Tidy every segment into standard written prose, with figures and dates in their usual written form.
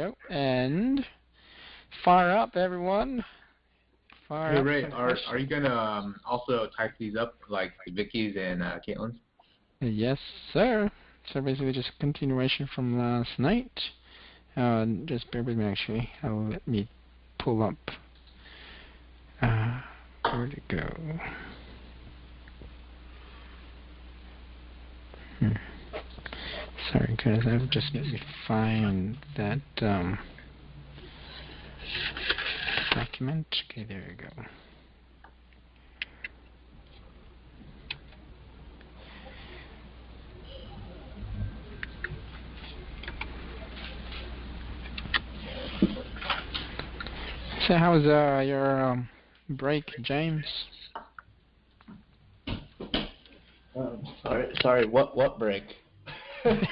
go. And fire up, everyone. Fire Hey up. Ray, are you gonna also type these up like Vicky's and Caitlin's? Yes, sir. So basically just a continuation from last night. Just bear with me actually. Let me pull up. Where'd it go? Sorry guys, I just let me find that document. Okay, there you go. So how was your break, James? Sorry. What break? I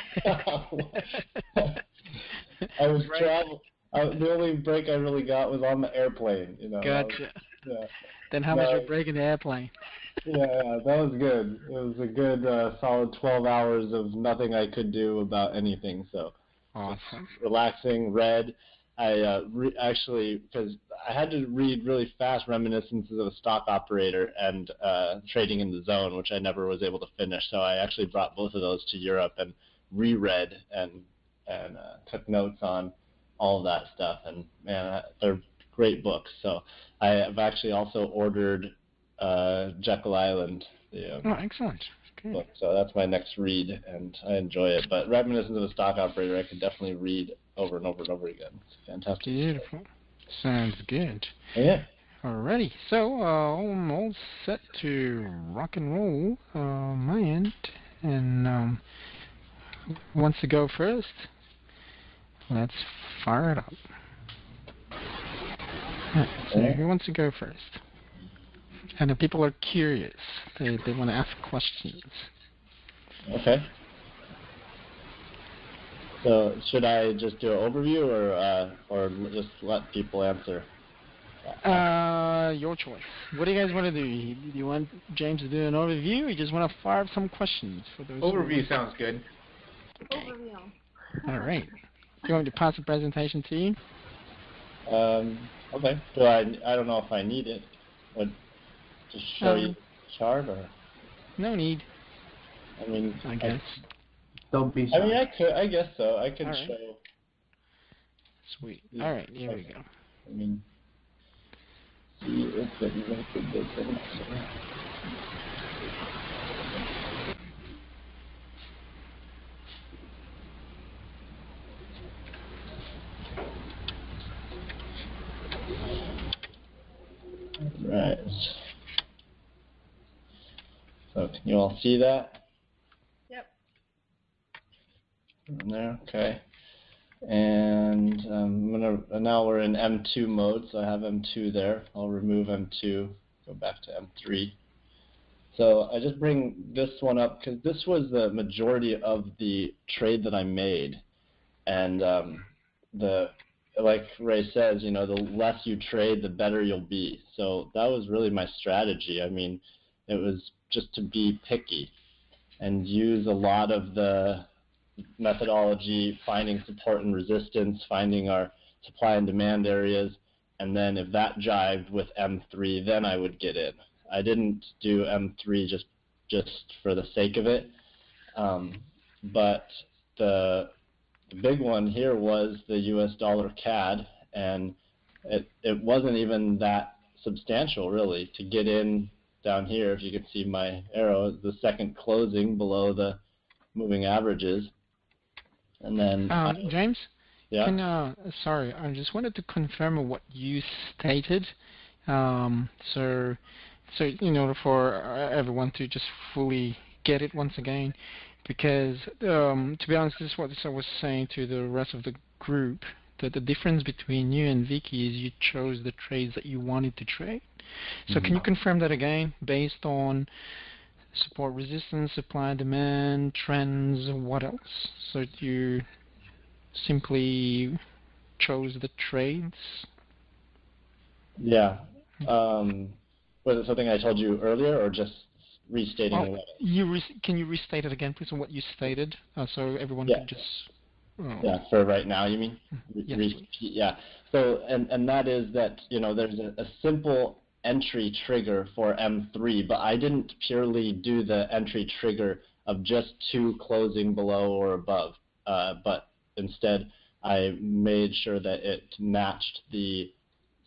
was traveling. The only break I really got was on the airplane. Gotcha. Yeah. Then how was your break in the airplane? Yeah, that was good. It was a good solid 12 hours of nothing I could do about anything. So awesome. Relaxing, read. I actually, because I had to read really fast Reminiscences of a Stock Operator and Trading in the Zone, which I never was able to finish. So I actually brought both of those to Europe and reread and took notes on all of that stuff. And man, they're great books. So I have actually also ordered Jekyll Island. Excellent. Book. So that's my next read, and I enjoy it. But Reminiscences of a Stock Operator, I could definitely read over and over and over again. It's fantastic. Beautiful. Sounds good. Yeah. Alrighty. So I'm all set to rock and roll my end. And who wants to go first? Let's fire it up. Right, so who wants to go first? And the people are curious. They want to ask questions. Okay. So should I just do an overview or just let people answer? Your choice. What do you guys want to do? Do you want James to do an overview, or you just want to fire up some questions for those? Overview sounds good. Okay. Overview. All right. Do you want me to pass the presentation to you? Okay. So I don't know if I need it. Just show you the chart, or? No need. I mean, I guess. Don't be shy. I mean, I guess so. I could show. Sweet. All right, here we go. I mean, see if it makes a difference. Right. So can you all see that? Yep. In there, okay. And now we're in M2 mode, so I have M2 there. I'll remove M2, go back to M3. So I just bring this one up because this was the majority of the trade that I made. And like Ray says, the less you trade, the better you'll be. So that was really my strategy. I mean, it was just to be picky and use a lot of the methodology, finding support and resistance, finding our supply and demand areas, and then if that jived with M3, then I would get in. I didn't do M3 just for the sake of it, but the big one here was the US dollar CAD, and it wasn't even that substantial really to get in down here. If you could see my arrow, the second closing below the moving averages. And then James? Yeah. Sorry, I just wanted to confirm what you stated. So in order for everyone to just fully get it once again, because to be honest, this is what I was saying to the rest of the group, that the difference between you and Vicky is you chose the trades that you wanted to trade. So can you confirm that again, based on support, resistance, supply, demand, trends, what else? So you simply chose the trades? Yeah. Was it something I told you earlier, or just restating what? Can you restate it again, please, on what you stated, so everyone could just... Oh. Yeah, for right now, you mean? Yes, please. Yeah. So, and that is that, there's a simple entry trigger for M3, but I didn't purely do the entry trigger of just 2 closing below or above, but instead I made sure that it matched the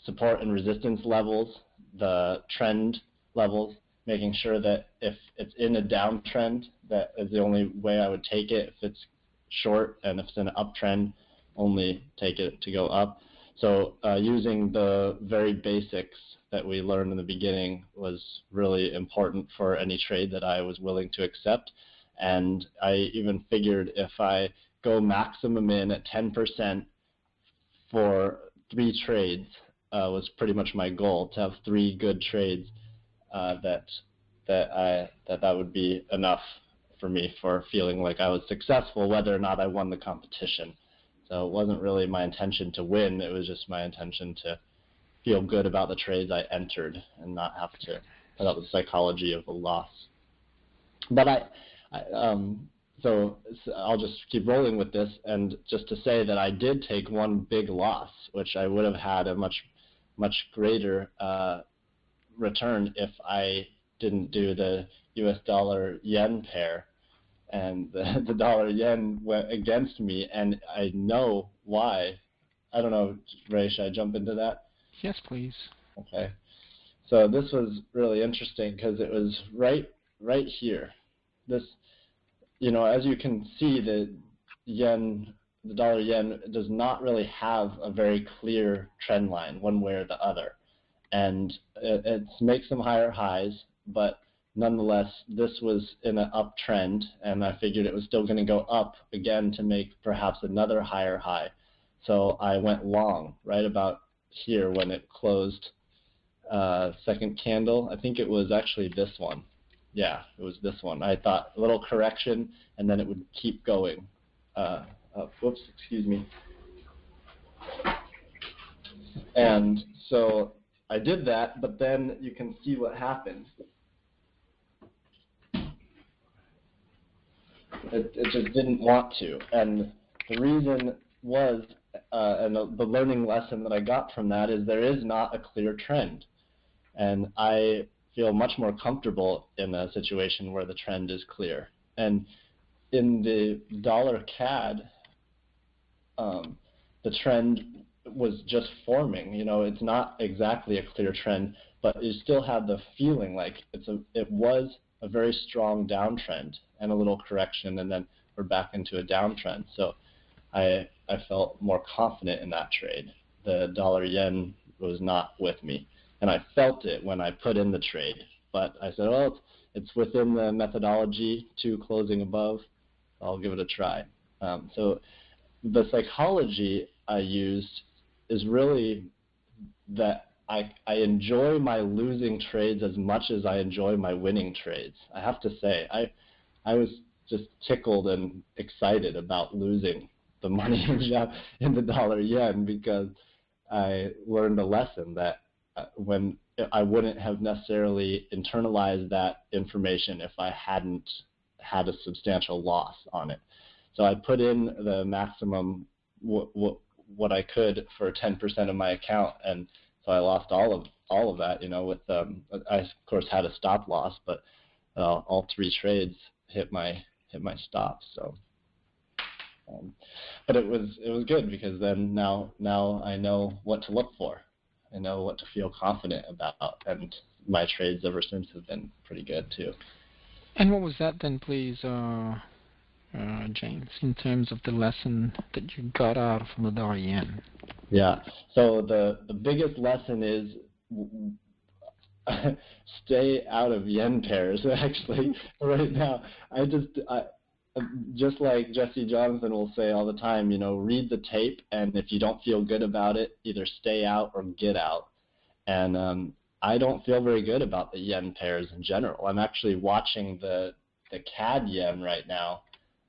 support and resistance levels, the trend levels, making sure that if it's in a downtrend, that is the only way I would take it. If it's short, and if it's in an uptrend, only take it to go up. So using the very basics that we learned in the beginning was really important for any trade that I was willing to accept. And I even figured if I go maximum in at 10% for 3 trades, was pretty much my goal, to have 3 good trades, that would be enough for me for feeling like I was successful, whether or not I won the competition. So it wasn't really my intention to win, it was just my intention to feel good about the trades I entered and not have to put up the psychology of a loss. But so I'll just keep rolling with this, and just to say that I did take one big loss, which I would have had a much greater return if I didn't do the US dollar yen pair, and the dollar yen went against me, and I know why. I don't know, Ray, should I jump into that? Yes, please. Okay. So this was really interesting because it was right here. This, as you can see, the dollar yen does not really have a very clear trend line one way or the other. And it makes some higher highs, but nonetheless, this was in an uptrend, and I figured it was still going to go up again to make perhaps another higher high. So I went long right about here when it closed second candle. I think it was actually this one. Yeah, it was this one. I thought a little correction, and then it would keep going. Whoops, excuse me. And so I did that, but then you can see what happened. It just didn't want to. And the reason was, and the learning lesson that I got from that is there is not a clear trend. And I feel much more comfortable in a situation where the trend is clear. And in the dollar CAD, the trend was just forming. It's not exactly a clear trend, but you still have the feeling like it was a very strong downtrend and a little correction, and then we're back into a downtrend. So I felt more confident in that trade. The dollar yen was not with me, and I felt it when I put in the trade. But I said, well, it's within the methodology, 2 closing above. I'll give it a try. So the psychology I used is really that I enjoy my losing trades as much as I enjoy my winning trades. I have to say, I was just tickled and excited about losing the money in the dollar yen, because I learned a lesson that when I wouldn't have necessarily internalized that information if I hadn't had a substantial loss on it. So I put in the maximum what I could for 10% of my account, and so I lost all of that. With I of course had a stop loss, but all 3 trades hit my stops. So, but it was good, because then now I know what to look for. I know what to feel confident about, and my trades ever since have been pretty good too. And what was that then, please, James, in terms of the lesson that you got out from the dollar yen? Yeah. So the biggest lesson is stay out of yen pairs. Actually, right now, I just like Jesse Jonathan will say all the time, read the tape, and if you don't feel good about it, either stay out or get out. And I don't feel very good about the yen pairs in general. I'm actually watching the CAD yen right now.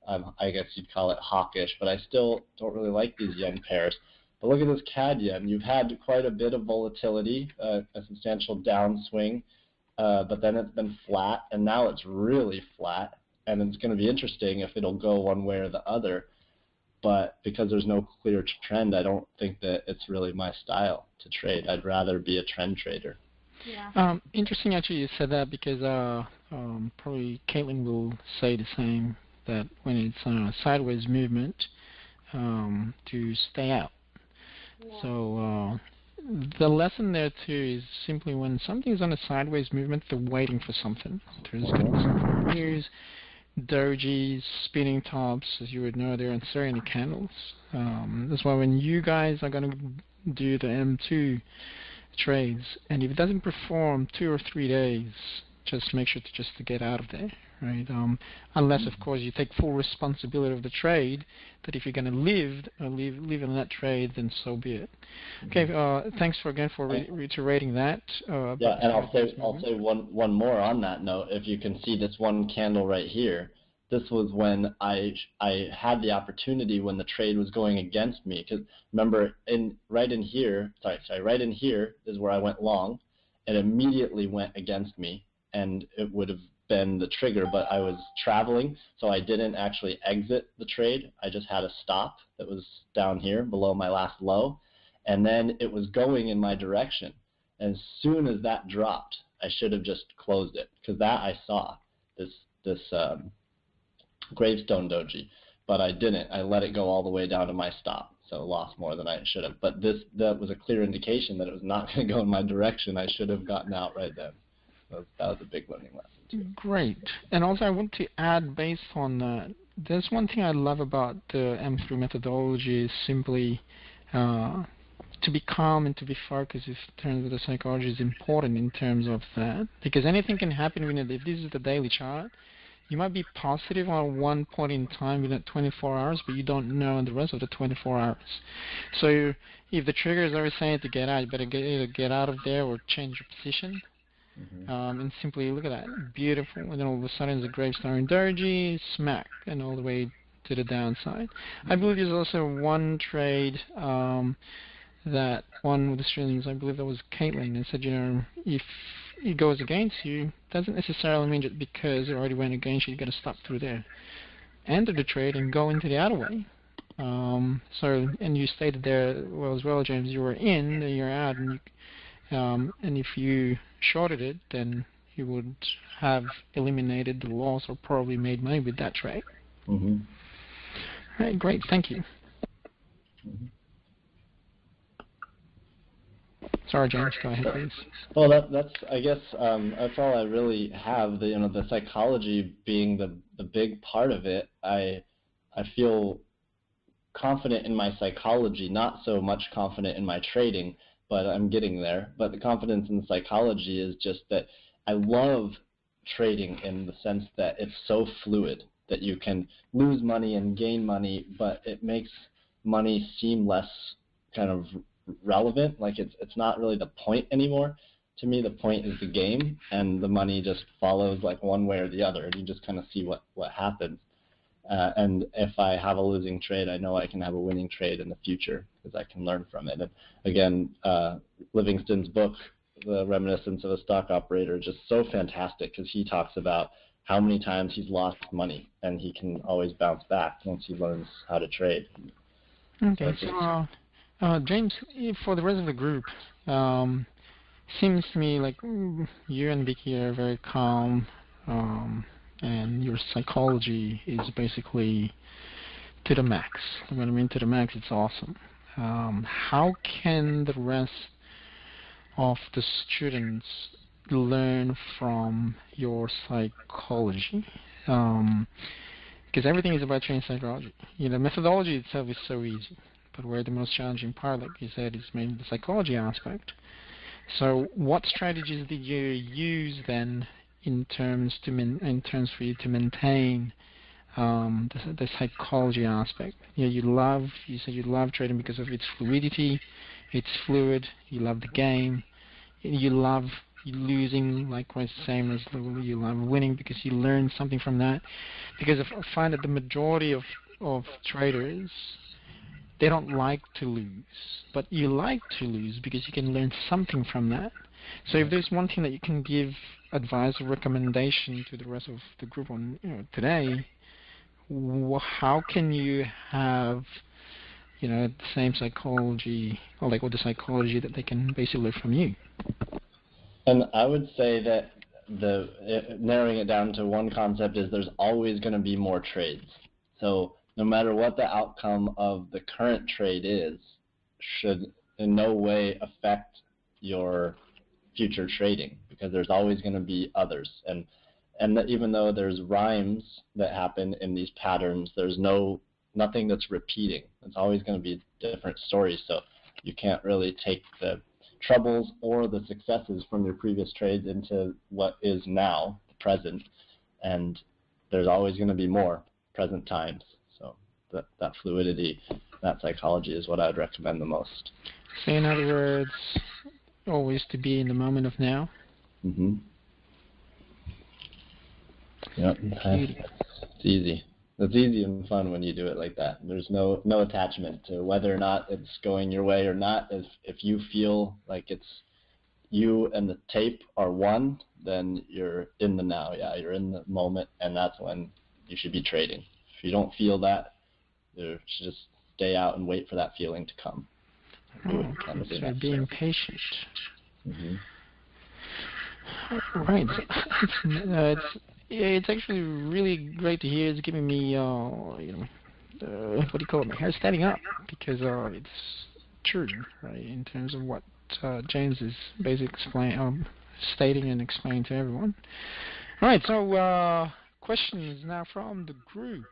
I guess you'd call it hawkish, but I still don't really like these yen pairs. But look at this CAD yen. You've had quite a bit of volatility, a substantial downswing, but then it's been flat, and now it's really flat. And it's going to be interesting if it'll go one way or the other. but because there's no clear trend, I don't think that it's really my style to trade. I'd rather be a trend trader. Yeah. Interesting actually you said that, because probably Caitlin will say the same, that when it's a sideways movement, to stay out. Yeah. So the lesson there too is simply when something's on a sideways movement, they're waiting for something. There's going to be some news, dojis, spinning tops, as you would know, they're uncertain candles. That's why when you guys are going to do the M2 trades, and if it doesn't perform 2 or 3 days, just make sure to get out of there, right? Unless, of course, you take full responsibility of the trade, that if you're going to live in that trade, then so be it. Okay, thanks again for reiterating that. Yeah, and I'll say one more on that note. If you can see this one candle right here, this was when I had the opportunity when the trade was going against me. Because remember, right in here is where I went long. It immediately went against me, and it would have been the trigger, but I was traveling, so I didn't actually exit the trade. I just had a stop that was down here below my last low, and then it was going in my direction. As soon as that dropped, I should have just closed it, because that I saw, this gravestone doji, but I didn't. I let it go all the way down to my stop, so lost more than I should have. But that was a clear indication that it was not going to go in my direction. I should have gotten out right then. So that was a big learning lesson too. Great. And also I want to add, based on that, there's one thing I love about the M3 methodology is simply to be calm and to be focused in terms of the psychology is important in terms of that. Because anything can happen if this is the daily chart. You might be positive on one point in time within 24 hours, but you don't know the rest of the 24 hours. So if the trigger is always saying to get out, you better either get out of there or change your position. And simply look at that, beautiful. And then all of a sudden it's a gravestone doji, smack, and all the way to the downside. I believe there's also one trade that one of the students, I believe that was Caitlin, and said, if it goes against you, doesn't necessarily mean that because it already went against you, you got to stop through there. Enter the trade and go into the other way. And you stated there as well, James, you were in, then you're out, and if you shorted it, then you would have eliminated the loss or probably made money with that trade. All right, great, thank you. Sorry, James, go ahead, please. Well, that's I guess that's all I really have. The psychology being the big part of it. I feel confident in my psychology, not so much confident in my trading, but I'm getting there. But the confidence in the psychology is just that I love trading in the sense that it's so fluid that you can lose money and gain money, but it makes money seem less kind of relevant. Like it's not really the point anymore. To me, the point is the game, and the money just follows like one way or the other, and you just kind of see what happens. And if I have a losing trade, I know I can have a winning trade in the future because I can learn from it. And again, Livingston's book, The Reminiscence of a Stock Operator, is just so fantastic because he talks about how many times he's lost money, and he can always bounce back once he learns how to trade. Okay, so James, for the rest of the group, seems to me like you and Vicky are very calm, and your psychology is basically to the max. When I mean to the max, it's awesome. How can the rest of the students learn from your psychology? Because everything is about training psychology. Methodology itself is so easy, but where the most challenging part, like you said, is mainly the psychology aspect. So what strategies did you use then in terms for you to maintain the psychology aspect? You said you love trading because of its fluidity, it's fluid, you love the game, you love losing, likewise same as you love winning because you learn something from that. Because I find that the majority of traders, they don't like to lose, but you like to lose because you can learn something from that. So if there's one thing that you can give advice or recommendation to the rest of the group on today, how can you have, the same psychology, or the psychology that they can basically learn from you? And I would say that narrowing it down to one concept is there's always going to be more trades. So no matter what the outcome of the current trade is, should in no way affect your future trading, because there's always going to be others. And even though there's rhymes that happen in these patterns, there's nothing that's repeating. It's always going to be different stories. So you can't really take the troubles or the successes from your previous trades into what is now, the present, and there's always going to be more present times. So that fluidity, that psychology is what I would recommend the most. So in other words, always to be in the moment of now? Mm-hmm. Yep, it's easy. It's easy and fun when you do it like that. There's no attachment to whether or not it's going your way or not. If you feel like it's you and the tape are one, then you're in the now. Yeah, you're in the moment, and that's when you should be trading. If you don't feel that, you should just stay out and wait for that feeling to come. So being patient. Mm-hmm. Right. It's actually really great to hear. It's giving me, what do you call it? My hair standing up, because it's true, right? In terms of what James is basically stating and explaining to everyone. All right. So questions now from the group.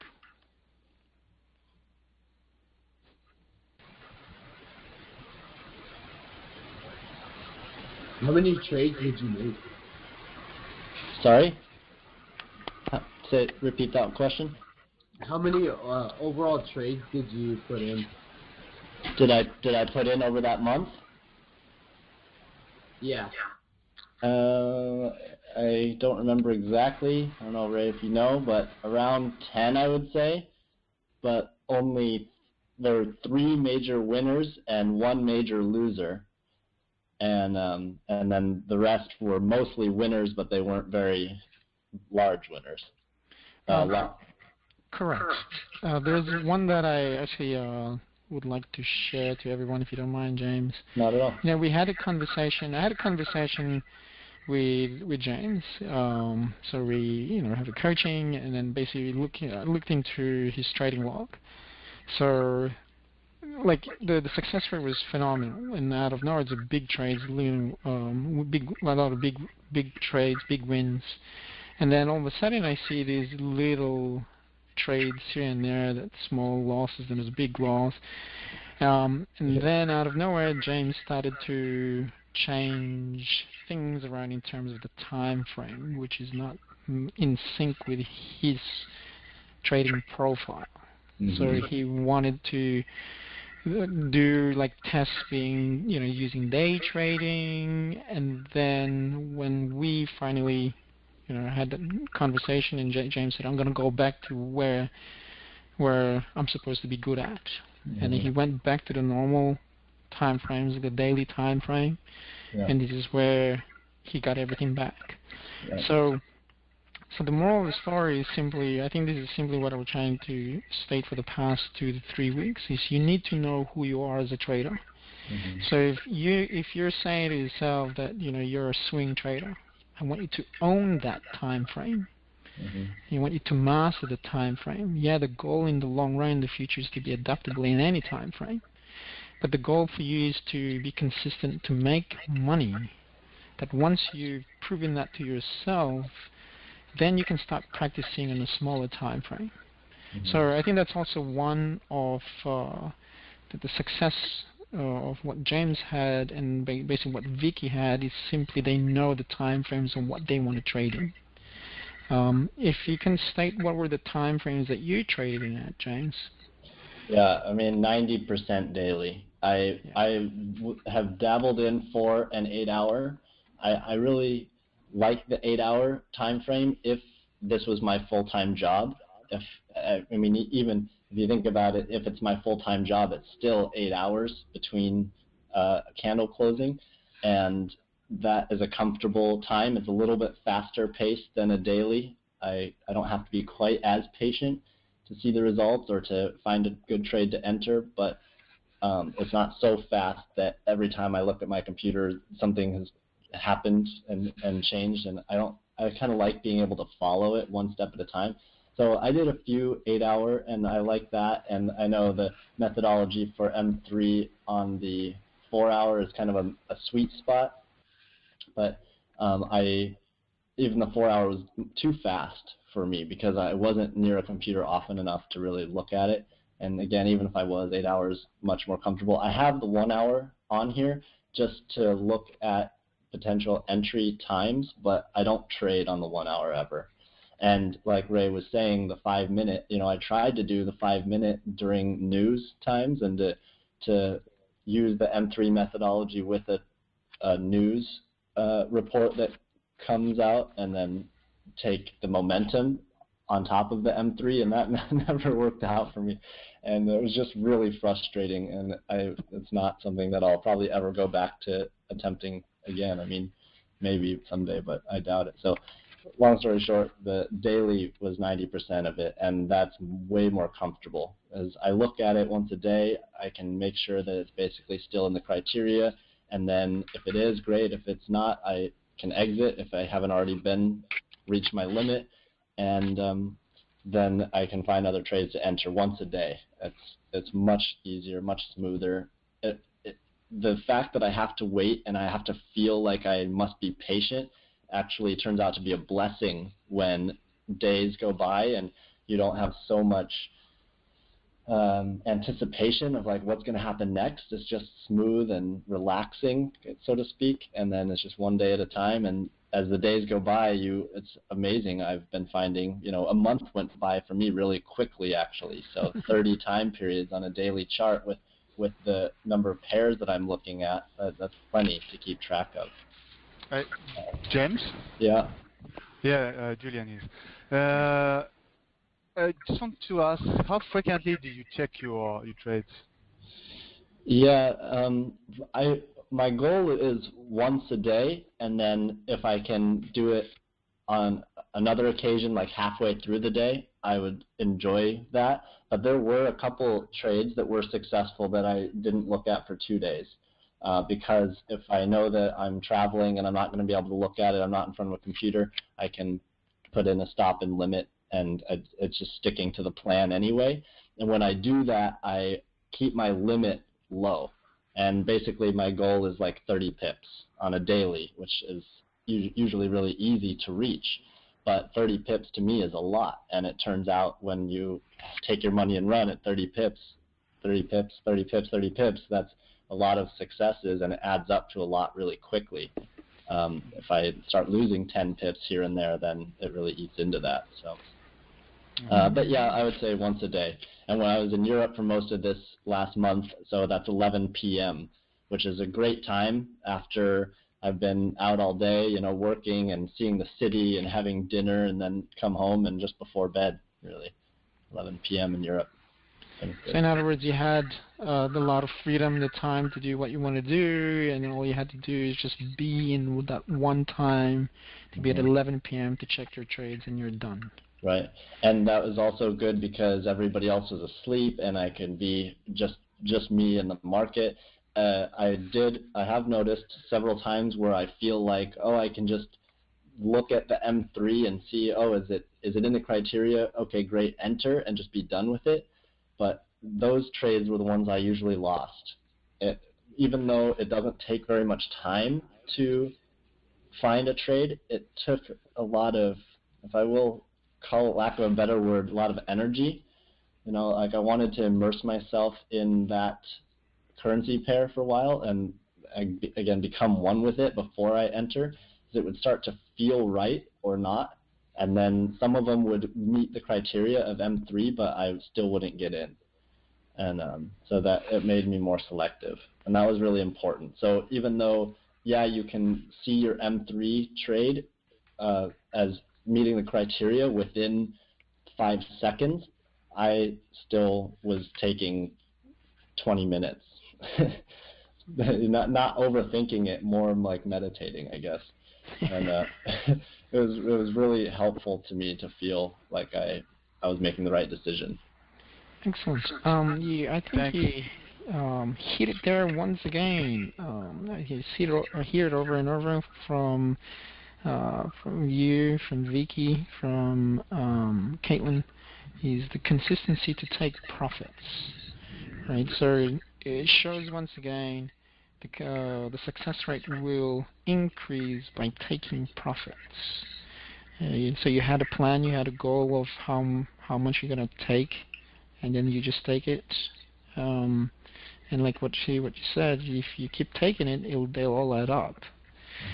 How many trades did you make? Sorry? Repeat that question. How many overall trades did you put in? Did I put in over that month? Yeah. I don't remember exactly. I don't know, Ray, if you know, but around 10, I would say. But there were 3 major winners and 1 major loser. And then the rest were mostly winners, but they weren't very large winners. Correct. There's one that I actually would like to share to everyone, if you don't mind, James. Not at all. We had a conversation. I had a conversation with James. So we have a coaching, and then basically looked into his trading log. So the success rate was phenomenal, and out of nowhere, it's a big trades, a lot of big trades, big wins, and then all of a sudden I see these little trades here and there, that small losses, and there's a big loss, and then out of nowhere, James started to change things around in terms of the time frame, which is not in sync with his trading profile. Mm-hmm. So he wanted to do tests being, using day trading, and then when we finally, had that conversation, and James said, I'm going to go back to where I'm supposed to be good at. Mm-hmm. And he went back to the normal time frames, the daily time frame, and this is where he got everything back. Yeah. So the moral of the story is simply, I think this is simply what I was trying to state for the past 2 to 3 weeks, is you need to know who you are as a trader. Mm-hmm. So if you're saying to yourself that you're a swing trader, I want you to own that time frame. Mm-hmm. I want you to master the time frame. Yeah, the goal in the long run in the future is to be adaptable in any time frame. But the goal for you is to be consistent, to make money. That once you've proven that to yourself, then you can start practicing in a smaller time frame. Mm-hmm. So I think that's also one of the success of what James had, and basically what Vicky had, is simply they know the time frames and what they want to trade in. If you can state what were the time frames that you traded in at, James? Yeah, 90% daily. I have dabbled in 4 and 8 hour. I really like the 8 hour time frame if this was my full-time job. Even if you think about it, if it's my full-time job, it's still 8 hours between candle closing, and that is a comfortable time. It's a little bit faster paced than a daily. I don't have to be quite as patient see the results or to find a good trade to enter, but it's not so fast that every time I look at my computer, something has happened and changed, and I kind of like being able to follow it one step at a time. So I did a few 8-hour, and I like that, and I know the methodology for M3 on the 4-hour is kind of a sweet spot, but even the 4-hour was too fast for me because I wasn't near a computer often enough to really look at it. And again, even if I was, 8 hours, much more comfortable. I have the 1 hour on here just to look at potential entry times, but I don't trade on the 1 hour ever. And like Ray was saying, the 5 minute, I tried to do the 5 minute during news times and to use the M3 methodology with a news report that comes out and then take the momentum on top of the M3, and that never worked out for me. And it was just really frustrating, and it's not something that I'll probably ever go back to attempting again. I mean, maybe someday, but I doubt it. So long story short, the daily was 90% of it, and that's way more comfortable. As I look at it once a day, I can make sure that it's basically still in the criteria, and then if it is, great. If it's not, I can exit if I haven't already reached my limit, and then I can find other trades to enter once a day. It's much easier, much smoother. The fact that I have to wait and I have to feel like I must be patient actually turns out to be a blessing when days go by and you don't have so much anticipation of like what's going to happen next. It's just smooth and relaxing, so to speak, and then it's just one day at a time. And as the days go by, it's amazing. I've been finding, a month went by for me really quickly, actually. So 30 time periods on a daily chart with the number of pairs that I'm looking at, that's plenty to keep track of. James? Yeah. Yeah, Julian is. I just want to ask, how frequently do you check your trades? Yeah, my goal is once a day, and then if I can do it on another occasion, like halfway through the day, I would enjoy that. But there were a couple trades that were successful that I didn't look at for 2 days. Because if I know that I'm traveling and I'm not going to be able to look at it, I'm not in front of a computer, I can put in a stop and limit, and it's just sticking to the plan anyway. And when I do that, I keep my limit low. And basically my goal is like 30 pips on a daily, which is usually really easy to reach. But 30 pips to me is a lot. And it turns out when you take your money and run at 30 pips, 30 pips, 30 pips, 30 pips, that's a lot of successes, and it adds up to a lot really quickly. If I start losing 10 pips here and there, then it really eats into that. So, but yeah, I would say once a day. And when I was in Europe for most of this last month, so that's 11 p.m., which is a great time after I've been out all day, working and seeing the city and having dinner, and then come home and just before bed, really, 11 p.m. in Europe. So in other words, you had a lot of freedom, the time to do what you want to do, and then all you had to do is just be in with that one time to be at 11 p.m. to check your trades, and you're done. Right, and that was also good because everybody else was asleep, and I could be just me in the market. I have noticed several times where I feel like, I can just look at the M3 and see, is it in the criteria? Okay, great, enter, and just be done with it. But those trades were the ones I usually lost. Even though it doesn't take very much time to find a trade, it took a lot of, if I will call it lack of a better word, a lot of energy. Like I wanted to immerse myself in that currency pair for a while and, again, become one with it before I enter. It would start to feel right or not. And then some of them would meet the criteria of M3, but I still wouldn't get in. And so that it made me more selective. And that was really important. So even though, you can see your M3 trade as meeting the criteria within 5 seconds, I still was taking 20 minutes. not overthinking it, more like meditating, I guess. And it was really helpful to me to feel like I I was making the right decision. Excellent. I think you hit it there once again. You hear it over and over from you, from Vicky, from Caitlin, is the consistency to take profits, right? So it shows once again the success rate will increase by taking profits. So you had a plan, you had a goal of how much you're gonna take, and then you just take it. And like what you said, if you keep taking it, they'll all add up.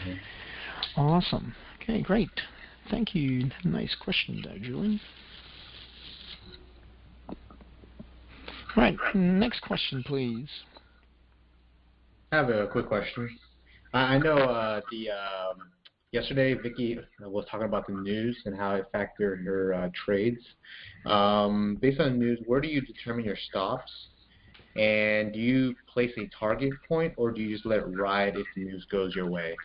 Mm-hmm. Awesome. Okay, great. Thank you. Nice question there, Julie. Right. Next question, please. I have a quick question. I know yesterday Vicky was talking about the news and how it affected her trades. Based on the news, where do you determine your stops? And do you place a target point, or do you just let it ride if the news goes your way?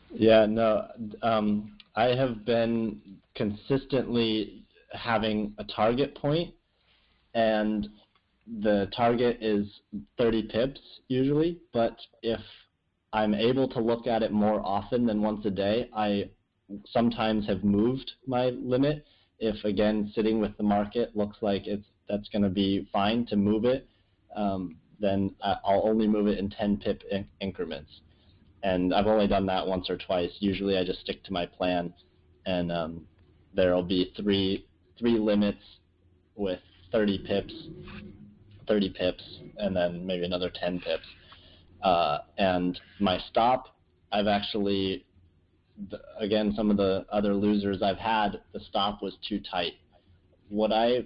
Yeah, no. I have been consistently having a target point, and the target is 30 pips usually, but if I'm able to look at it more often than once a day, I sometimes have moved my limit. If, again, sitting with the market looks like that's going to be fine to move it, then I'll only move it in 10 pip increments. And I've only done that once or twice. Usually I just stick to my plan, and there will be three limits with 30 pips, and then maybe another 10 pips. And my stop, I've actually, again, some of the other losers I've had, the stop was too tight. What I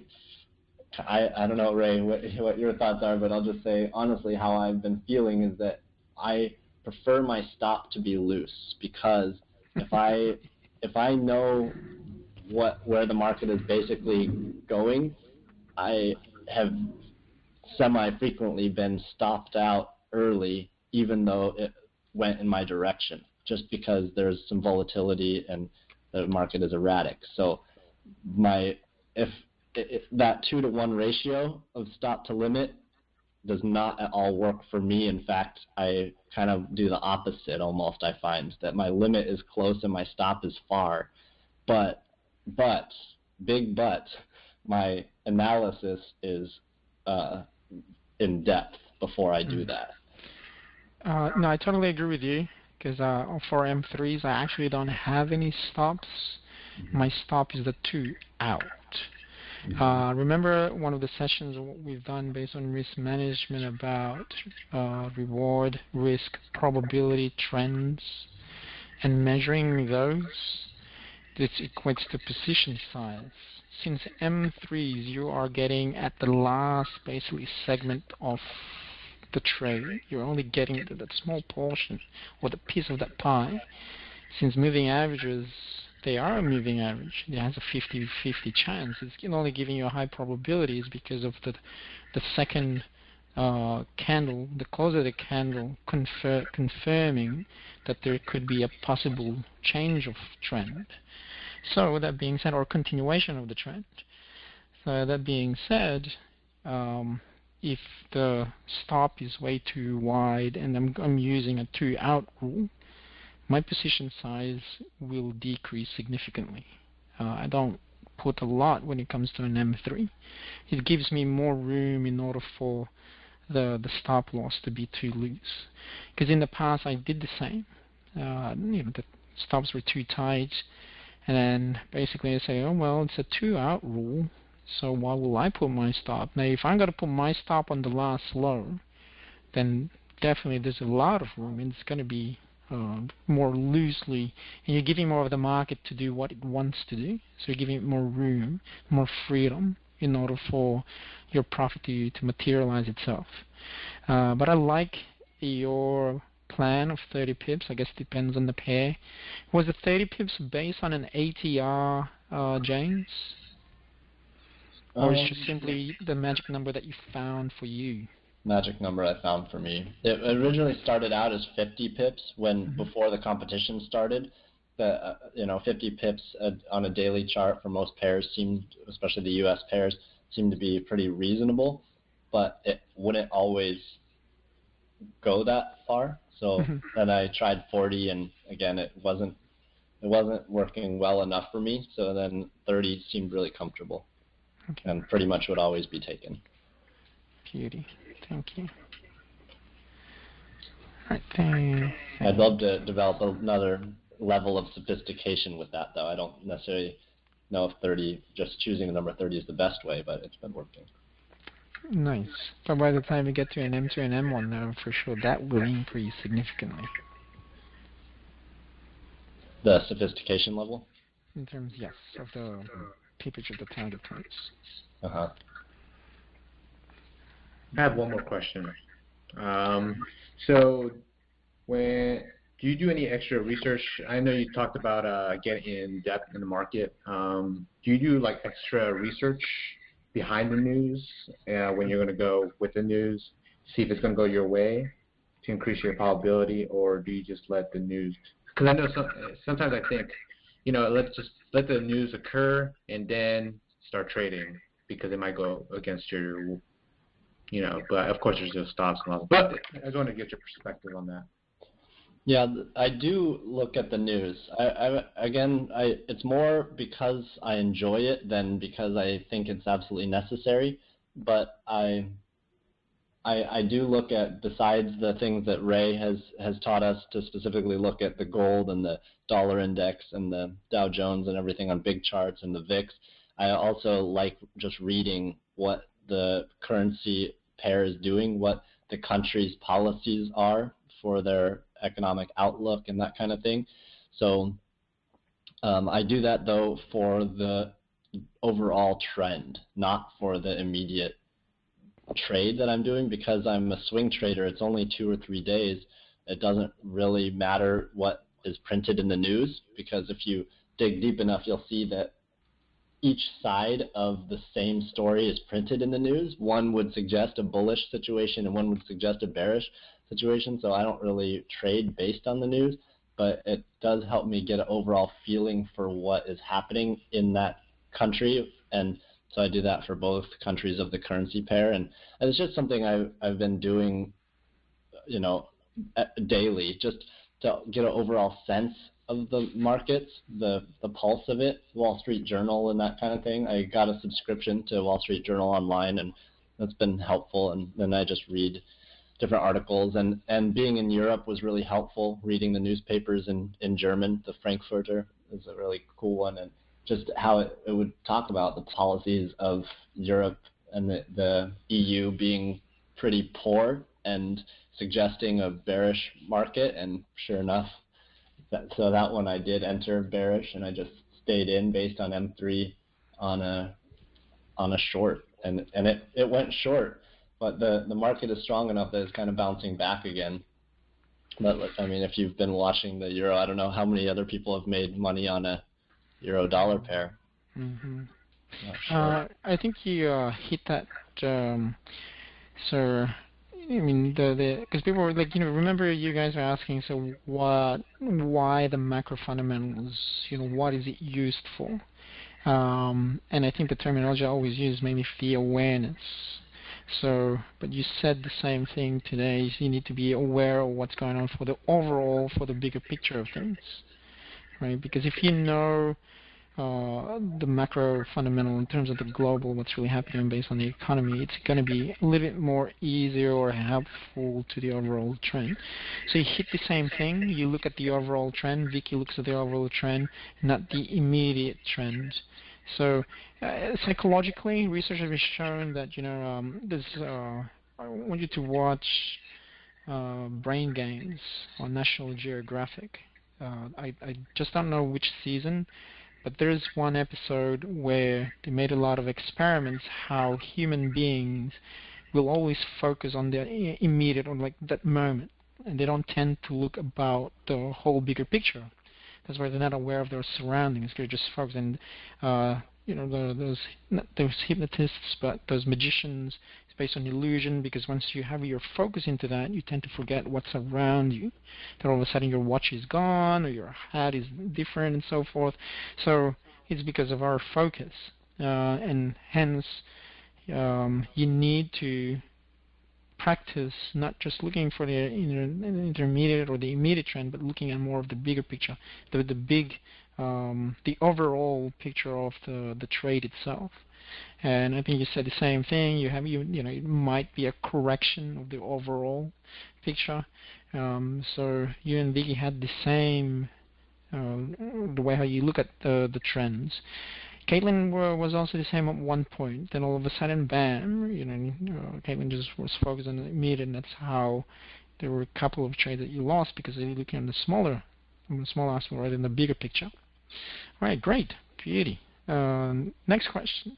don't know, Ray, what your thoughts are, but I'll just say honestly how I've been feeling is that I prefer my stop to be loose, because if I know where the market is basically going, I have semi-frequently been stopped out early, even though it went in my direction, just because there's some volatility and the market is erratic. So if that 2-to-1 ratio of stop to limit does not at all work for me. In fact, I kind of do the opposite almost. I find that my limit is close and my stop is far, but big but, my analysis is in depth before I do that. No, I totally agree with you, because for M3s, I actually don't have any stops. My stop is the 2 out. Remember one of the sessions we've done based on risk management about reward, risk, probability, trends, and measuring those? This equates to position size. Since M3s, you are getting at the last basically segment of the trade. You're only getting that small portion or the piece of that pie. Since moving averages, they are a moving average. It has a 50-50 chance. It's only giving you a high probabilities because of the second candle, the close of the candle, confirming that there could be a possible change of trend. So that being said, or continuation of the trend. So that being said, if the stop is way too wide and I'm using a 2 out rule, my position size will decrease significantly. I don't put a lot when it comes to an M3. It gives me more room in order for the stop loss to be too loose. Because in the past I did the same. The stops were too tight, and then basically I say, oh well, it's a 2 out rule, so why will I put my stop? Now if I'm going to put my stop on the last low, then definitely there's a lot of room, and it's going to be more loosely, and you're giving more of the market to do what it wants to do, so you're giving it more room, more freedom in order for your profit to materialize itself. But I like your plan of 30 pips. I guess it depends on the pair. Was the 30 pips based on an ATR, James? Or is it just simply the magic number that you found for you? Magic number I found for me. It originally started out as 50 pips before the competition started, that 50 pips on a daily chart for most pairs seemed, especially the U.S. pairs, seemed to be pretty reasonable, but it wouldn't always go that far. So then I tried 40, and again, it wasn't working well enough for me. So then 30 seemed really comfortable, and pretty much would always be taken. Beauty. Thank you. All right, I'd love to develop another level of sophistication with that, though. I don't necessarily know if 30, just choosing the number 30 is the best way, but it's been working. Nice. But by the time you get to an M2 and M1 now, for sure, that will increase significantly. The sophistication level? In terms, yes, of the peepage of the target points. Uh-huh. I have one more question. So, do you do any extra research? I know you talked about getting in depth in the market. Do you do like extra research behind the news when you're going to go with the news, see if it's going to go your way to increase your probability, or do you just let the news? Because I know sometimes I think, let's just let the news occur and then start trading because it might go against your, but of course there's no stops and all. But I just want to get your perspective on that. Yeah, I do look at the news. It's more because I enjoy it than because I think it's absolutely necessary. But I do look at, besides the things that Ray has taught us to specifically look at the gold and the dollar index and the Dow Jones and everything on big charts and the VIX, I also like just reading what the currency pair is doing, what the country's policies are for their economic outlook and that kind of thing. So I do that, though, for the overall trend, not for the immediate trade that I'm doing. Because I'm a swing trader, it's only 2 or 3 days. It doesn't really matter what is printed in the news, because if you dig deep enough, you'll see that each side of the same story is printed in the news. One would suggest a bullish situation and one would suggest a bearish situation, so I don't really trade based on the news, but it does help me get an overall feeling for what is happening in that country, and so I do that for both countries of the currency pair, and it's just something I've been doing, daily, just to get an overall sense of the markets, the pulse of it, Wall Street Journal and that kind of thing. I got a subscription to Wall Street Journal online, and that's been helpful, and then I just read different articles, and being in Europe was really helpful, reading the newspapers in German. The Frankfurter is a really cool one, and just how it would talk about the policies of Europe and the EU being pretty poor and suggesting a bearish market, and sure enough, so that one I did enter bearish, and I just stayed in based on M3 on a short, and it went short. But the market is strong enough that it's kind of bouncing back again. But I mean, if you've been watching the euro, I don't know how many other people have made money on a euro-dollar pair. Mm-hmm. Sure. I think you hit that. So, I mean, because people were like, remember you guys are asking, so why the macro fundamentals? What is it used for? And I think the terminology I always use is mainly the awareness. So, but you said the same thing today. You need to be aware of what's going on for the bigger picture of things, right? Because if you know the macro fundamental in terms of the global, what's really happening based on the economy, it's going to be a little bit more easier or helpful to the overall trend. So you hit the same thing. You look at the overall trend. Vicky looks at the overall trend, not the immediate trend. So psychologically, research has shown that I want you to watch Brain Games on National Geographic. I just don't know which season, but there's one episode where they made a lot of experiments how human beings will always focus on their immediate or like that moment, and they don't tend to look about the whole bigger picture. That's why they're not aware of their surroundings. They're just focused on, those not those hypnotists, but those magicians, based on illusion, because once you have your focus into that, you tend to forget what's around you. Then all of a sudden your watch is gone, or your hat is different, and so forth. So it's because of our focus, and hence you need to practice not just looking for the intermediate or the immediate trend, but looking at more of the bigger picture, the overall picture of the trade itself. And I think you said the same thing. It might be a correction of the overall picture. So you and Vicky had the same the way how you look at the trends. Caitlin was also the same at one point. Then all of a sudden, bam! Caitlin just was focused on the immediate, and that's how there were a couple of trades that you lost because they were looking at the smaller aspect rather than the bigger picture. All right, great, beauty. Next question.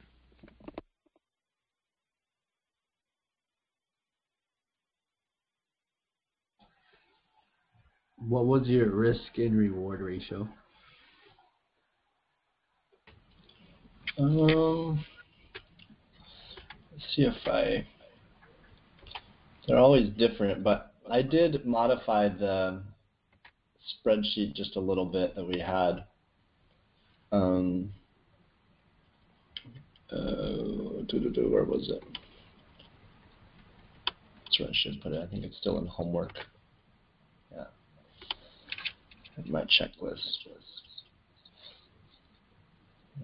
What was your risk and reward ratio? Let's see if they're always different, but I did modify the spreadsheet just a little bit that we had. Where was it? That's where I should put it. I think it's still in homework. Yeah. My checklist.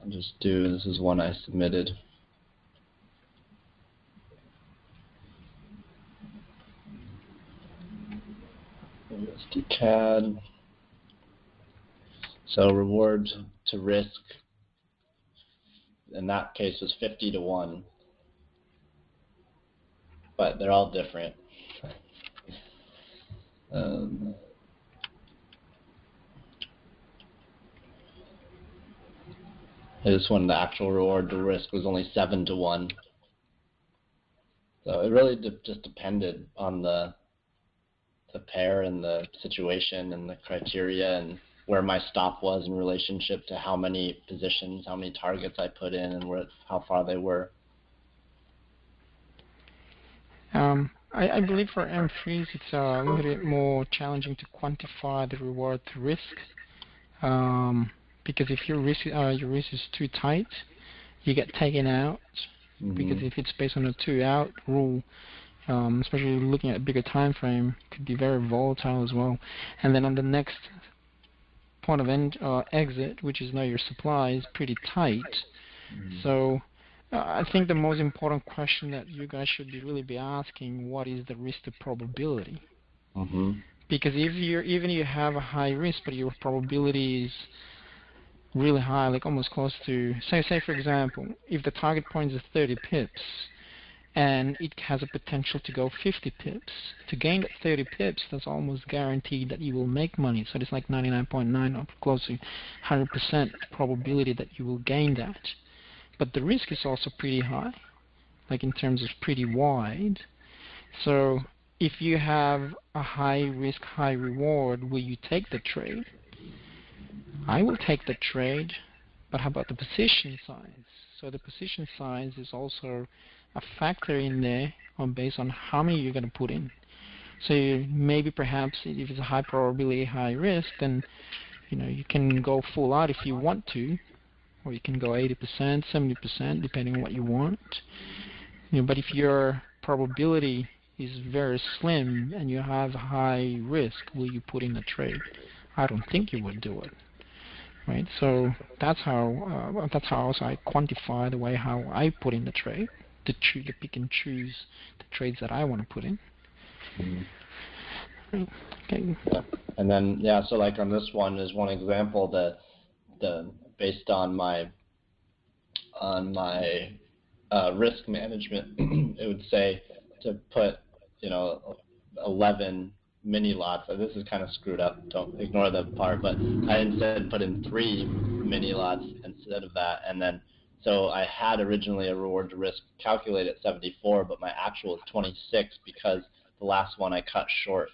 I'll just do, this is one I submitted. ESTE CAD. So reward to risk in that case was 50 to 1. But they're all different. This one, the actual reward to risk was only 7 to 1. So it really just depended on the pair and the situation and the criteria and where my stop was in relationship to how many positions, how many targets I put in, and how far they were. I believe for M3s it's a little bit more challenging to quantify the reward to risk, because if your risk is too tight, you get taken out. Because if it's based on a 2-out rule, especially looking at a bigger time frame, could be very volatile as well. And then on the next point of exit, which is know your supply, is pretty tight. So I think the most important question that you guys should really be asking, what is the risk to probability? Because if even you have a high risk, but your probability is really high, like almost close to, say for example, if the target point is 30 pips, and it has a potential to go 50 pips. To gain that 30 pips, that's almost guaranteed that you will make money. So it's like 99.9 or close to 100% probability that you will gain that. But the risk is also pretty high, like in terms of pretty wide. So if you have a high risk, high reward, will you take the trade? I will take the trade, but how about the position size? So the position size is also a factor in there based on how many you're going to put in. So maybe perhaps if it's a high probability, high risk, then you can go full out if you want to, or you can go 80%, 70%, depending on what you want. But if your probability is very slim and you have high risk, will you put in a trade? I don't think you would do it. Right, so that's how also I quantify the way how I put in the trade, to pick and choose the trades that I want to put in. Right. Okay. Yeah. And then so like on this one is one example that based on my risk management, it would say to put 11 mini lots. This is kind of screwed up, don't ignore the part, but I instead put in 3 mini lots instead of that, and then so I had originally a reward to risk calculated at 74, but my actual is 26 because the last one I cut short.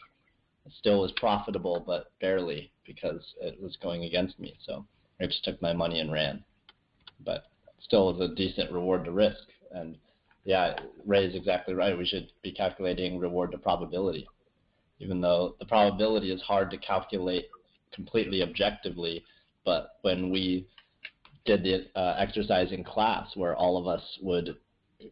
It still was profitable, but barely because it was going against me, so I just took my money and ran. But still was a decent reward to risk, and yeah, Ray is exactly right. We should be calculating reward to probability, even though the probability is hard to calculate completely objectively. But when we did the exercise in class where all of us would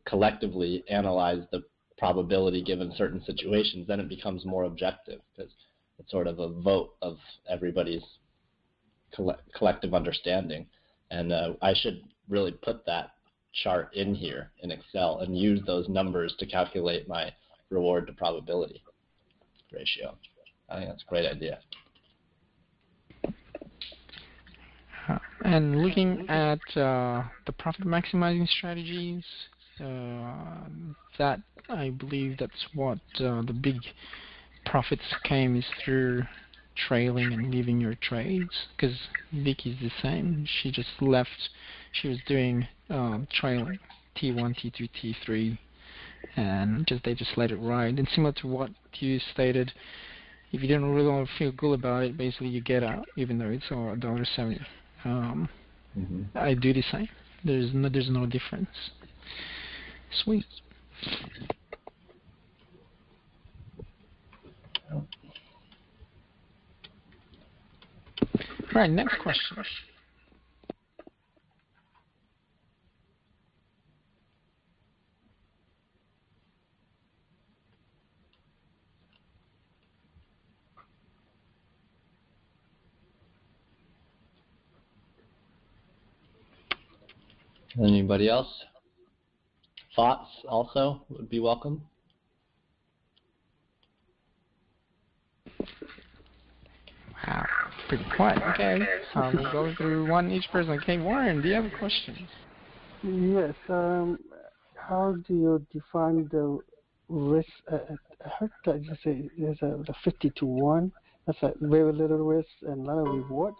collectively analyze the probability given certain situations, then it becomes more objective because it's sort of a vote of everybody's collective understanding. And I should really put that chart in here in Excel and use those numbers to calculate my reward to probability ratio. I think that's a great idea. And looking at the profit maximizing strategies, that I believe that's what the big profits came is through trailing and leaving your trades, because Vicky's the same. She just left. She was doing trailing T1, T2, T3, and they just let it ride. And similar to what you stated, if you don't really want to feel good about it, basically you get out, even though it's $1.70. I do the same. There's no difference. Sweet. Right, next question. Anybody else? Thoughts also would be welcome. Wow, pretty quiet. Okay, we'll go through one each person. Okay, Warren, do you have a question? Yes. How do you define the risk? I heard that you say there's the 50 to 1. That's like very little risk and a lot of reward.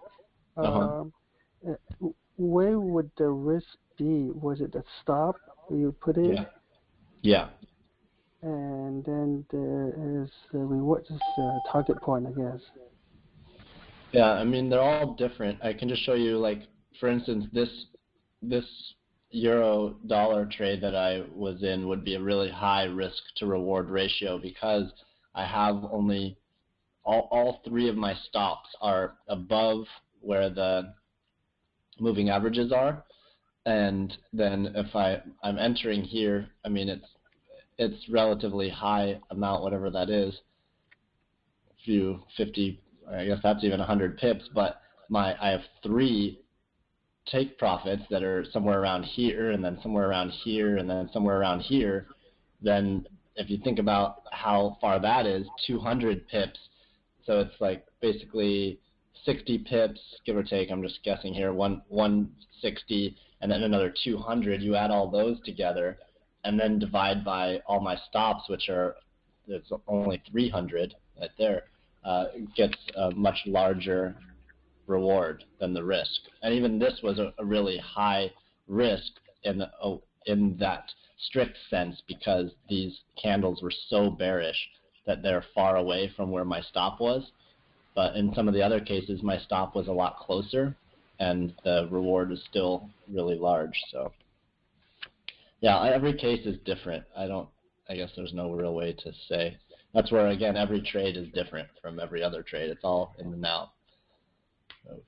Where would the risk be? Was it a stop you put in? Yeah. And then there is the reward, just target point, I guess. Yeah, I mean, they're all different. I can just show you, like, for instance, this euro dollar trade that I was in would be a really high risk to reward ratio because I have only all three of my stops are above where the moving averages are, and then if I'm entering here, I mean it's relatively high amount, whatever that is, few 50, I guess that's even 100 pips, but I have three take profits that are somewhere around here, and then somewhere around here, and then somewhere around here. Then if you think about how far that is, 200 pips, so it's like basically 60 pips, give or take, I'm just guessing here, 160, and then another 200. You add all those together and then divide by all my stops, which are, it's only 300 right there, gets a much larger reward than the risk. And even this was a really high risk in that strict sense because these candles were so bearish that they're far away from where my stop was. But in some of the other cases, my stop was a lot closer, and the reward is still really large. So, yeah, every case is different. I guess there's no real way to say. That's where, again, every trade is different from every other trade. It's all in and out. So.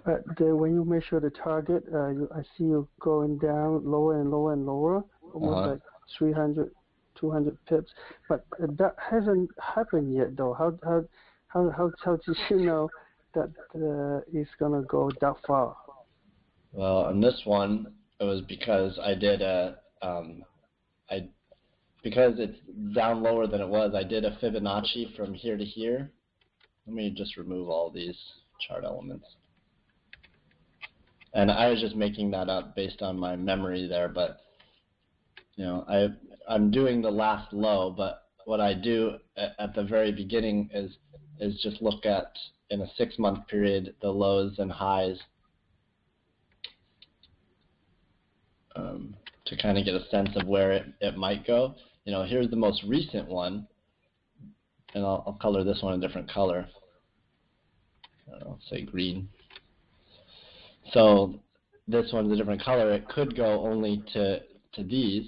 But when you measure the target, I see you going down lower and lower and lower, almost like 300, 200 pips. But that hasn't happened yet, though. How did you know that it's gonna go that far? Well, on this one, it was because I did because it's down lower than it was. I did a Fibonacci from here to here. Let me just remove all these chart elements. And I was just making that up based on my memory there, but you know, I'm doing the last low, but what I do at the very beginning is just look at, in a 6-month period, the lows and highs to kind of get a sense of where it might go. You know, here's the most recent one, and I'll color this one a different color. I'll say green. So this one's a different color. It could go only to these,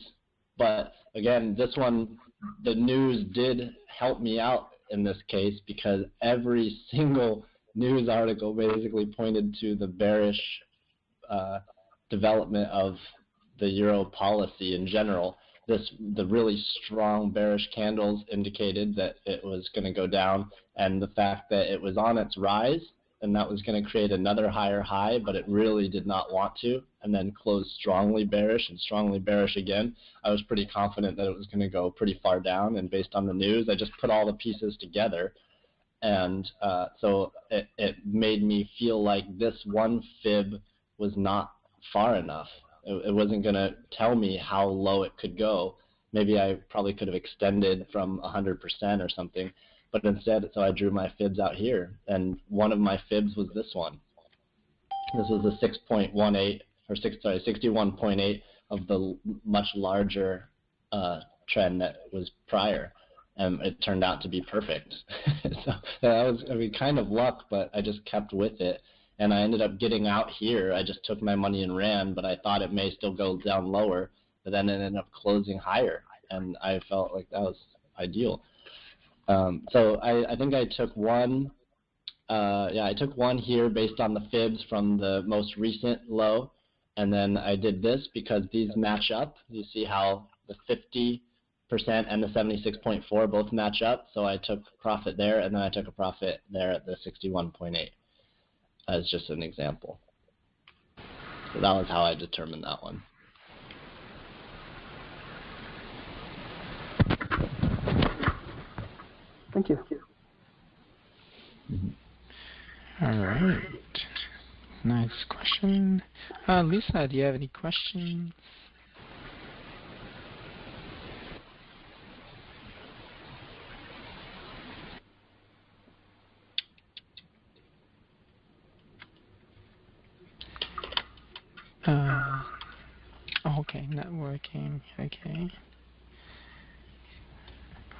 But again, this one, the news did help me out in this case because every single news article basically pointed to the bearish development of the euro policy in general. The really strong bearish candles indicated that it was going to go down, and the fact that it was on its rise and that was going to create another higher high, but it really did not want to, and then closed strongly bearish and strongly bearish again. I was pretty confident that it was going to go pretty far down, and based on the news, I just put all the pieces together, and so it made me feel like this one fib was not far enough. It wasn't going to tell me how low it could go. Maybe I probably could have extended from 100% or something, but instead, so I drew my fibs out here, and one of my fibs was this one. This was the 6.18, or 61.8 of the much larger trend that was prior, and it turned out to be perfect. So that was, I mean, kind of luck, but I just kept with it. And I ended up getting out here. I just took my money and ran, but I thought it may still go down lower, but then it ended up closing higher, and I felt like that was ideal. So I think I took one, I took one here based on the fibs from the most recent low, and then I did this because these match up. You see how the 50% and the 76.4 both match up, so I took profit there, and then I took a profit there at the 61.8. As just an example. So that was how I determined that one. Thank you. All right. Nice question. Lisa, do you have any questions? Okay, not working. Okay.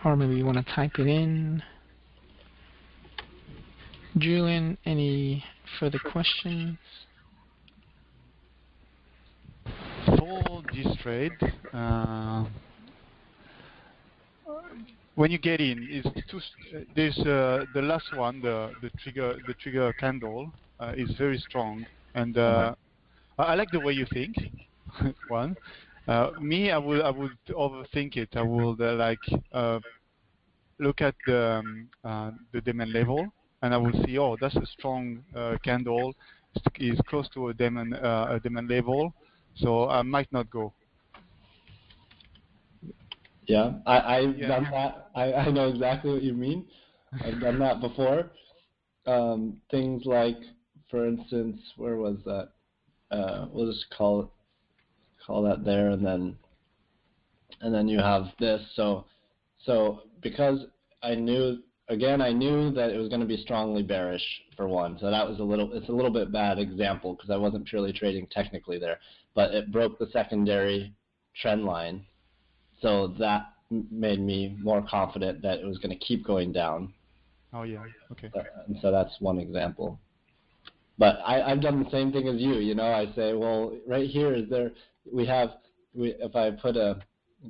Or maybe you want to type it in. Julian, any further questions? For this trade, when you get in, there's the last one, the trigger candle is very strong, and I like the way you think. One, me, I would overthink it. I would look at the demand level, and I will see, oh, that's a strong candle, is close to a demand level, so I might not go. Yeah, I've done that. I know exactly what you mean. I've done that before. Things like, for instance, where was that? We'll just call that there, and then you have this. So because I knew that it was going to be strongly bearish for one. So that was it's a little bit bad example because I wasn't purely trading technically there, but it broke the secondary trend line. So that made me more confident that it was going to keep going down. Oh yeah, okay. And so that's one example. But I've done the same thing as you. You know, I say, well, right here is there. If I put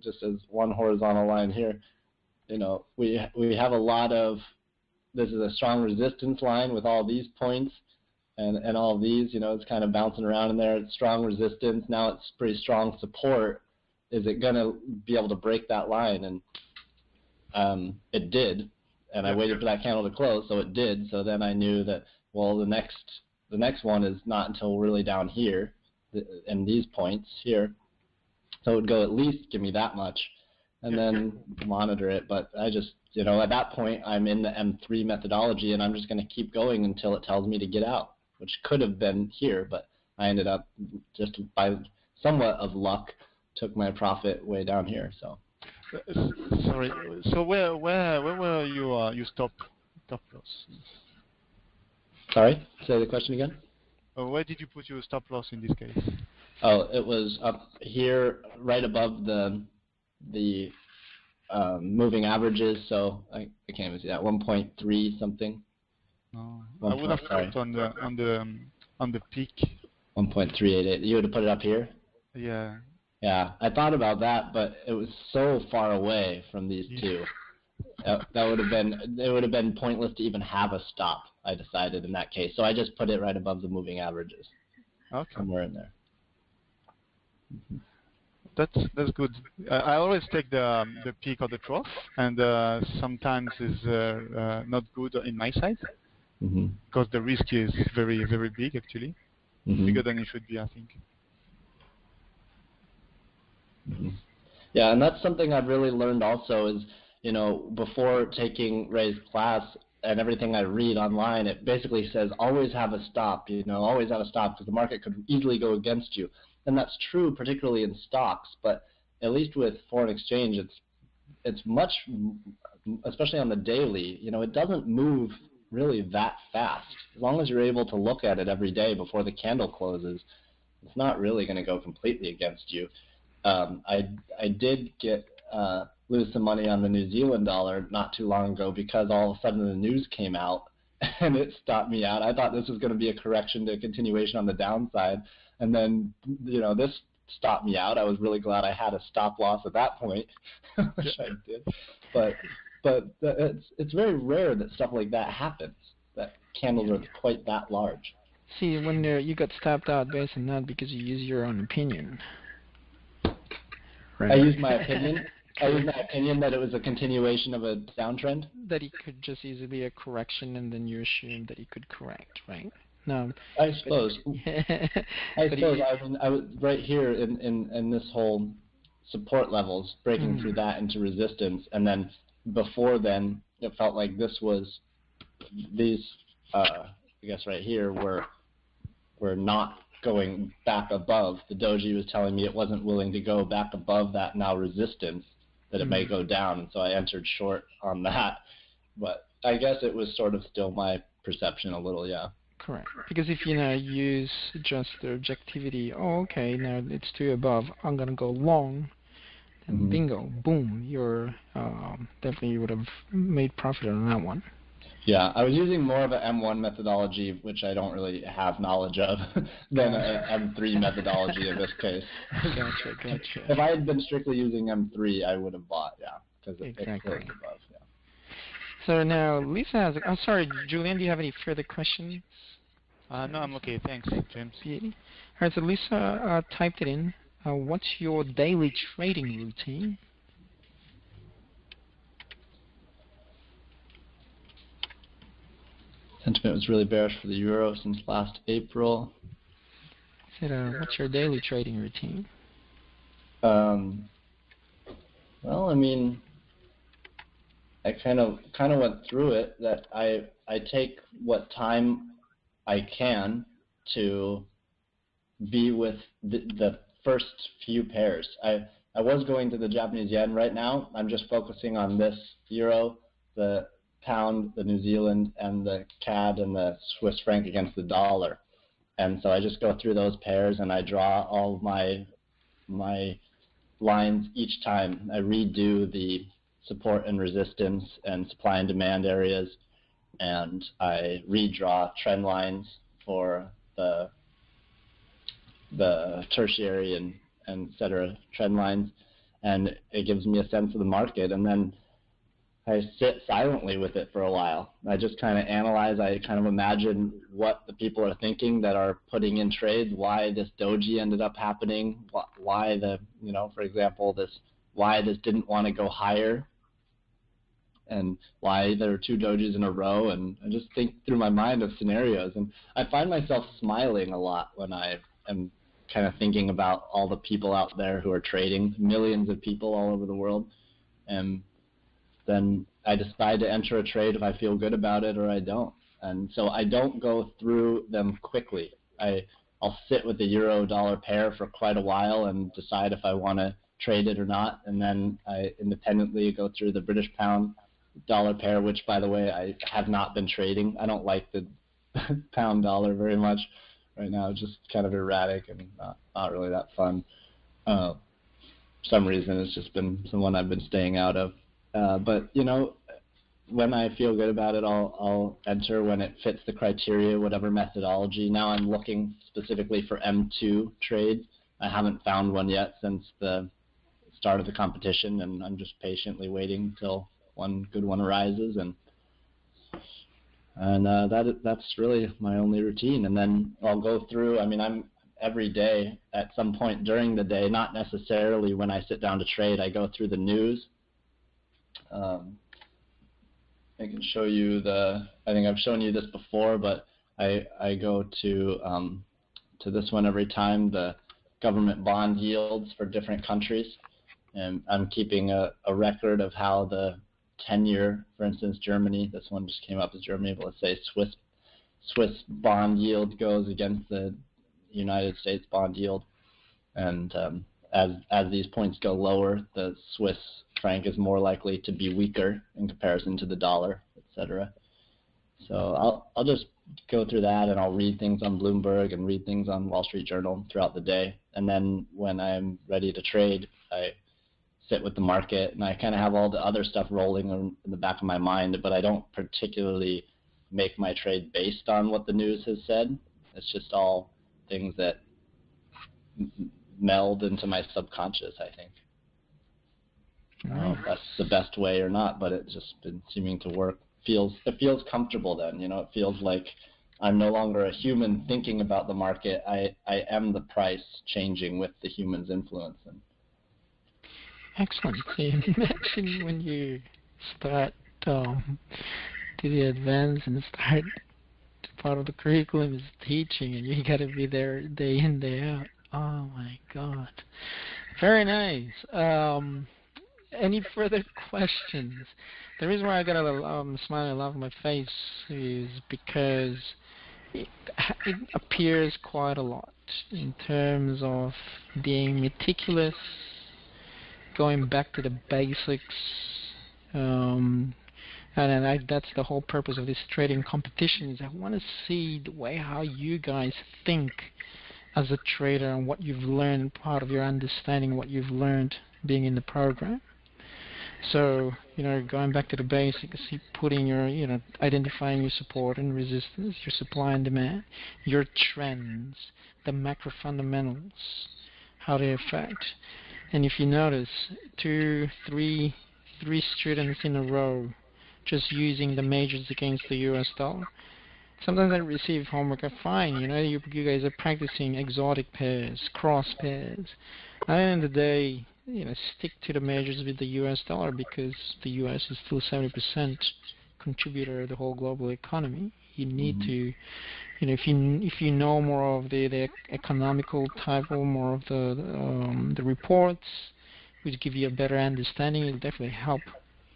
just as one horizontal line here, you know, we have a lot of. This is a strong resistance line with all these points, and all these. You know, it's kind of bouncing around in there. It's strong resistance. Now it's pretty strong support. Is it going to be able to break that line? And it did. And I waited for that candle to close, so it did. So then I knew that, well, the next one is not until really down here, in these points here. So it would go at least give me that much, and then monitor it. But I just, you know, at that point, I'm in the M3 methodology, and I'm just going to keep going until it tells me to get out, which could have been here, but I ended up just by somewhat of luck took my profit way down here. So. Sorry. So where were you stop loss? Sorry. Say the question again. Where did you put your stop loss in this case? Oh, it was up here, right above the moving averages. So I can't even see that 1.3 something. Oh, I would have put on the peak. 1.388. You would have put it up here. Yeah. Yeah, I thought about that, but it was so far away from these two. That it would have been pointless to even have a stop, I decided in that case. So I just put it right above the moving averages. Okay. Somewhere in there. That's good. I always take the peak or the trough, and sometimes is not good in my side because the risk is very, very big actually, bigger than it should be, I think. Yeah, and that's something I've really learned also is, you know, before taking Ray's class and everything I read online, it basically says always have a stop, you know, always have a stop because the market could easily go against you. And that's true, particularly in stocks, but at least with foreign exchange, it's much, especially on the daily, you know, it doesn't move really that fast. As long as you're able to look at it every day before the candle closes, it's not really going to go completely against you. I did lose some money on the New Zealand dollar not too long ago because all of a sudden the news came out and it stopped me out. I thought this was going to be a correction to a continuation on the downside, and then, you know, this stopped me out. I was really glad I had a stop loss at that point, which I did. But it's very rare that stuff like that happens, that candles are quite that large. See, when you got stopped out based on that because you use your own opinion. Right. I used my opinion. I used my opinion that it was a continuation of a downtrend. That it could just easily be a correction, and then you assumed that it could correct, right? No. I suppose. I suppose. I was right here in this whole support levels, breaking through that into resistance, and then before then, it felt like this was these. I guess right here were not going back above. The doji was telling me it wasn't willing to go back above that now resistance, that it may go down, and so I entered short on that. But I guess it was sort of still my perception a little, yeah. Correct. Because if you now use just the objectivity, oh, okay, now it's too above, I'm going to go long, and bingo, boom, you're definitely would have made profit on that one. Yeah, I was using more of an M1 methodology, which I don't really have knowledge of, than an M3 methodology in this case. Gotcha. If I had been strictly using M3, I would have bought, yeah, because it closed above, yeah. So now Lisa has, I'm sorry, Julian, do you have any further questions? No, I'm okay, thanks, James. All right, so Lisa typed it in. What's your daily trading routine? Sentiment was really bearish for the euro since last April. What's your daily trading routine? Well, I mean, I kind of went through it. That I take what time I can to be with the first few pairs. I was going to the Japanese yen right now. I'm just focusing on this euro, the pound, the New Zealand, and the CAD and the Swiss franc against the dollar. And so I just go through those pairs and I draw all my lines each time. I redo the support and resistance and supply and demand areas, and I redraw trend lines for the tertiary and et cetera trend lines, and it gives me a sense of the market, and then I sit silently with it for a while. I just kind of analyze, I kind of imagine what the people are thinking that are putting in trades, why this doji ended up happening, why for example, why this didn't want to go higher, and why there are two dojis in a row, and I just think through my mind of scenarios, and I find myself smiling a lot when I am kind of thinking about all the people out there who are trading, millions of people all over the world, and then I decide to enter a trade if I feel good about it or I don't. And so I don't go through them quickly. I'll sit with the euro-dollar pair for quite a while and decide if I want to trade it or not, and then I independently go through the British pound dollar pair, which, by the way, I have not been trading. I don't like the pound dollar very much right now. It's just kind of erratic and not really that fun. For some reason, it's just been someone I've been staying out of. But, when I feel good about it, I'll enter when it fits the criteria, whatever methodology. Now I'm looking specifically for M2 trades, I haven't found one yet since the start of the competition, and I'm just patiently waiting until one good one arises, and that's really my only routine. And then I'll go through. I mean, I'm every day at some point during the day, not necessarily when I sit down to trade. I go through the news. I can show you I think I've shown you this before, but I go to this one every time, the government bond yields for different countries. And I'm keeping a record of how the 10-year, for instance, Germany, this one just came up as Germany, but let's say Swiss bond yield goes against the United States bond yield. And as these points go lower, the Swiss franc is more likely to be weaker in comparison to the dollar, etc. So I'll just go through that, and I'll read things on Bloomberg and read things on Wall Street Journal throughout the day. And then when I'm ready to trade, I sit with the market, and I kind of have all the other stuff rolling in the back of my mind, but I don't particularly make my trade based on what the news has said. It's just all things that meld into my subconscious, I think. I don't know if that's the best way or not, but it's just been seeming to work. It feels comfortable then, it feels like I'm no longer a human thinking about the market. I am the price changing with the human's influence. Excellent. So you mentioned when you start to the advance and start part of the curriculum is teaching, and you got to be there day in, day out. Oh my God. Very nice. Any further questions? The reason why I got a smiling laugh on my face is because it appears quite a lot in terms of being meticulous, going back to the basics, and that's the whole purpose of this trading competition. Is I want to see the way how you guys think as a trader and what you've learned, part of your understanding, what you've learned being in the program. So, going back to the basics, putting your, identifying your support and resistance, your supply and demand, your trends, the macro fundamentals, how they affect. And if you notice, three students in a row just using the majors against the US dollar. Sometimes I receive homework, fine, you guys are practicing exotic pairs, cross pairs. At the end of the day, stick to the majors with the US dollar, because the US is still 70% contributor of the whole global economy. You need to, if you know more of the economical type or more of the reports, which give you a better understanding, it'll definitely help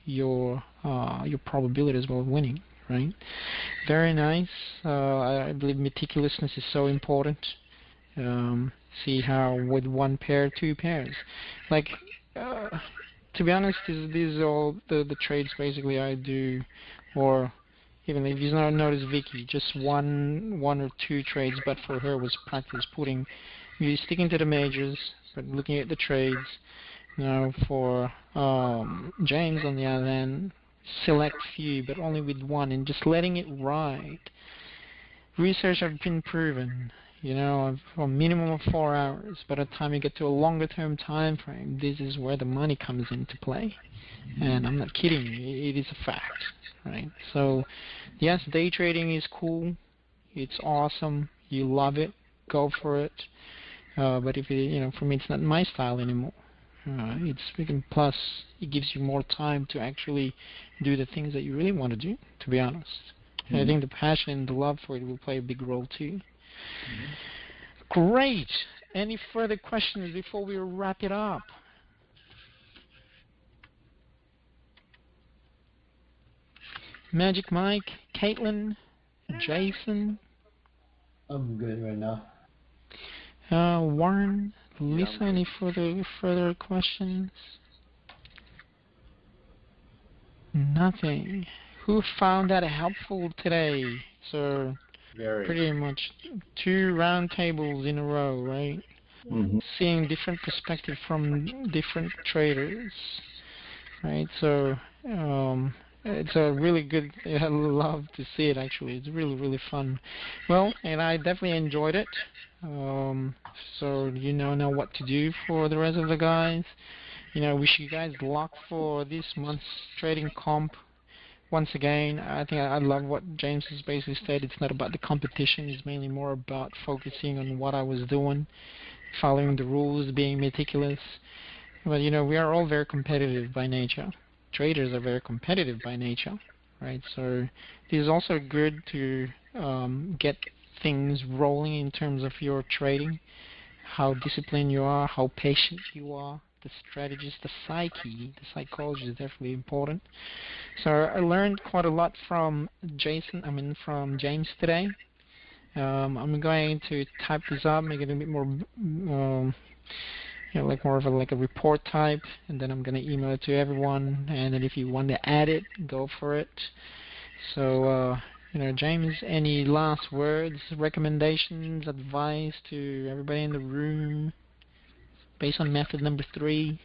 your probabilities of winning. Right? Very nice. I believe meticulousness is so important. See how with one pair, two pairs. Like, to be honest, these are all the trades basically I do, or even if you don't notice Vicky, just one or two trades, but for her was practice putting, you sticking to the majors, but looking at the trades. For James on the other hand, select few, but only with one, and just letting it ride. Research have been proven, for a minimum of 4 hours. By the time you get to a longer term time frame, this is where the money comes into play. And I'm not kidding you, it is a fact, right? So, yes, day trading is cool. It's awesome. You love it. Go for it. But if for me, it's not my style anymore. Plus, it gives you more time to actually do the things that you really want to do, to be honest. And I think the passion and the love for it will play a big role too. Great. Any further questions before we wrap it up? Magic Mike, Caitlin, Jason? I'm good right now. Warren, Lisa, any further questions? Nothing. Who found that helpful today? So, pretty much 2 roundtables in a row, right? Seeing different perspectives from different traders, right? So, it's a really good. I love to see it. Actually, it's really really fun. Well, and I definitely enjoyed it. Um, so you know what to do for the rest of the guys. Wish you guys luck for this month's trading comp. Once again, I think I love what James has basically said. It's not about the competition. It's mainly more about focusing on what I was doing, following the rules, being meticulous. But we are all very competitive by nature. Traders are very competitive by nature, right? So it is also good to get things rolling in terms of your trading, how disciplined you are, how patient you are, the strategies, the psyche, the psychology is definitely important. So I learned quite a lot from from James today. I'm going to type this up, make it a bit more, like more of a report type, and then I'm going to email it to everyone. And then if you want to add it, go for it. So, James, any last words, recommendations, advice to everybody in the room based on method number 3?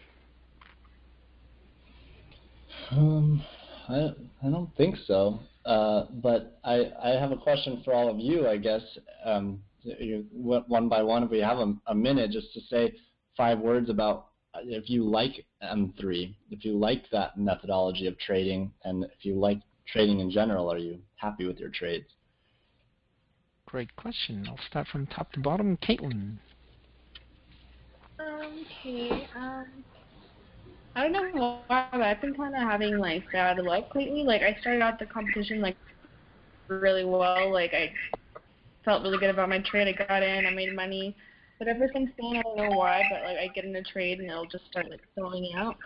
I don't think so. But I have a question for all of you, I guess. One by one, if we have a minute, just to say 5 words about if you like M3, if you like that methodology of trading, and if you like trading in general, are you happy with your trades? Great question. I'll start from top to bottom. Caitlin. Okay. I don't know why, but I've been kind of having bad luck lately. I started out the competition really well. I felt really good about my trade. I got in, I made money. But ever since then, I don't know why, but I get in a trade and it'll just start selling out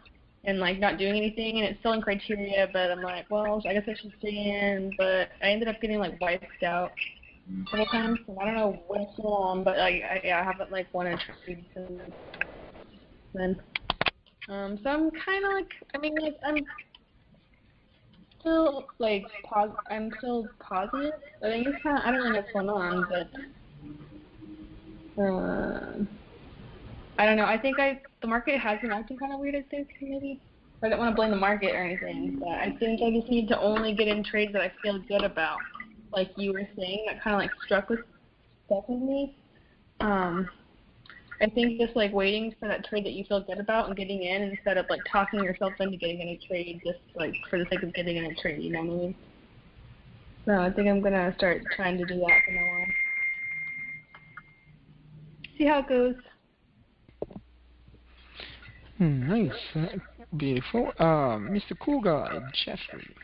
and not doing anything, and it's still in criteria. But I'm well, I guess I should stay in. But I ended up getting wiped out a couple times, so I don't know what's going on. But I haven't won a trade since then. So I'm kind of I'm still I'm still positive. I think it's I don't know what's going on, but I don't know. I think the market has been acting kind of weird. I think maybe I don't want to blame the market or anything, but I think I just need to only get in trades that I feel good about, like you were saying. That kind of stuck with me. I think just waiting for that trade that you feel good about and getting in instead of talking yourself into getting in a trade just for the sake of getting in a trade, you know what I mean? So I think I'm gonna start trying to do that from now on. See how it goes. Nice. Beautiful. Mr. Cool Guy, Jeffrey.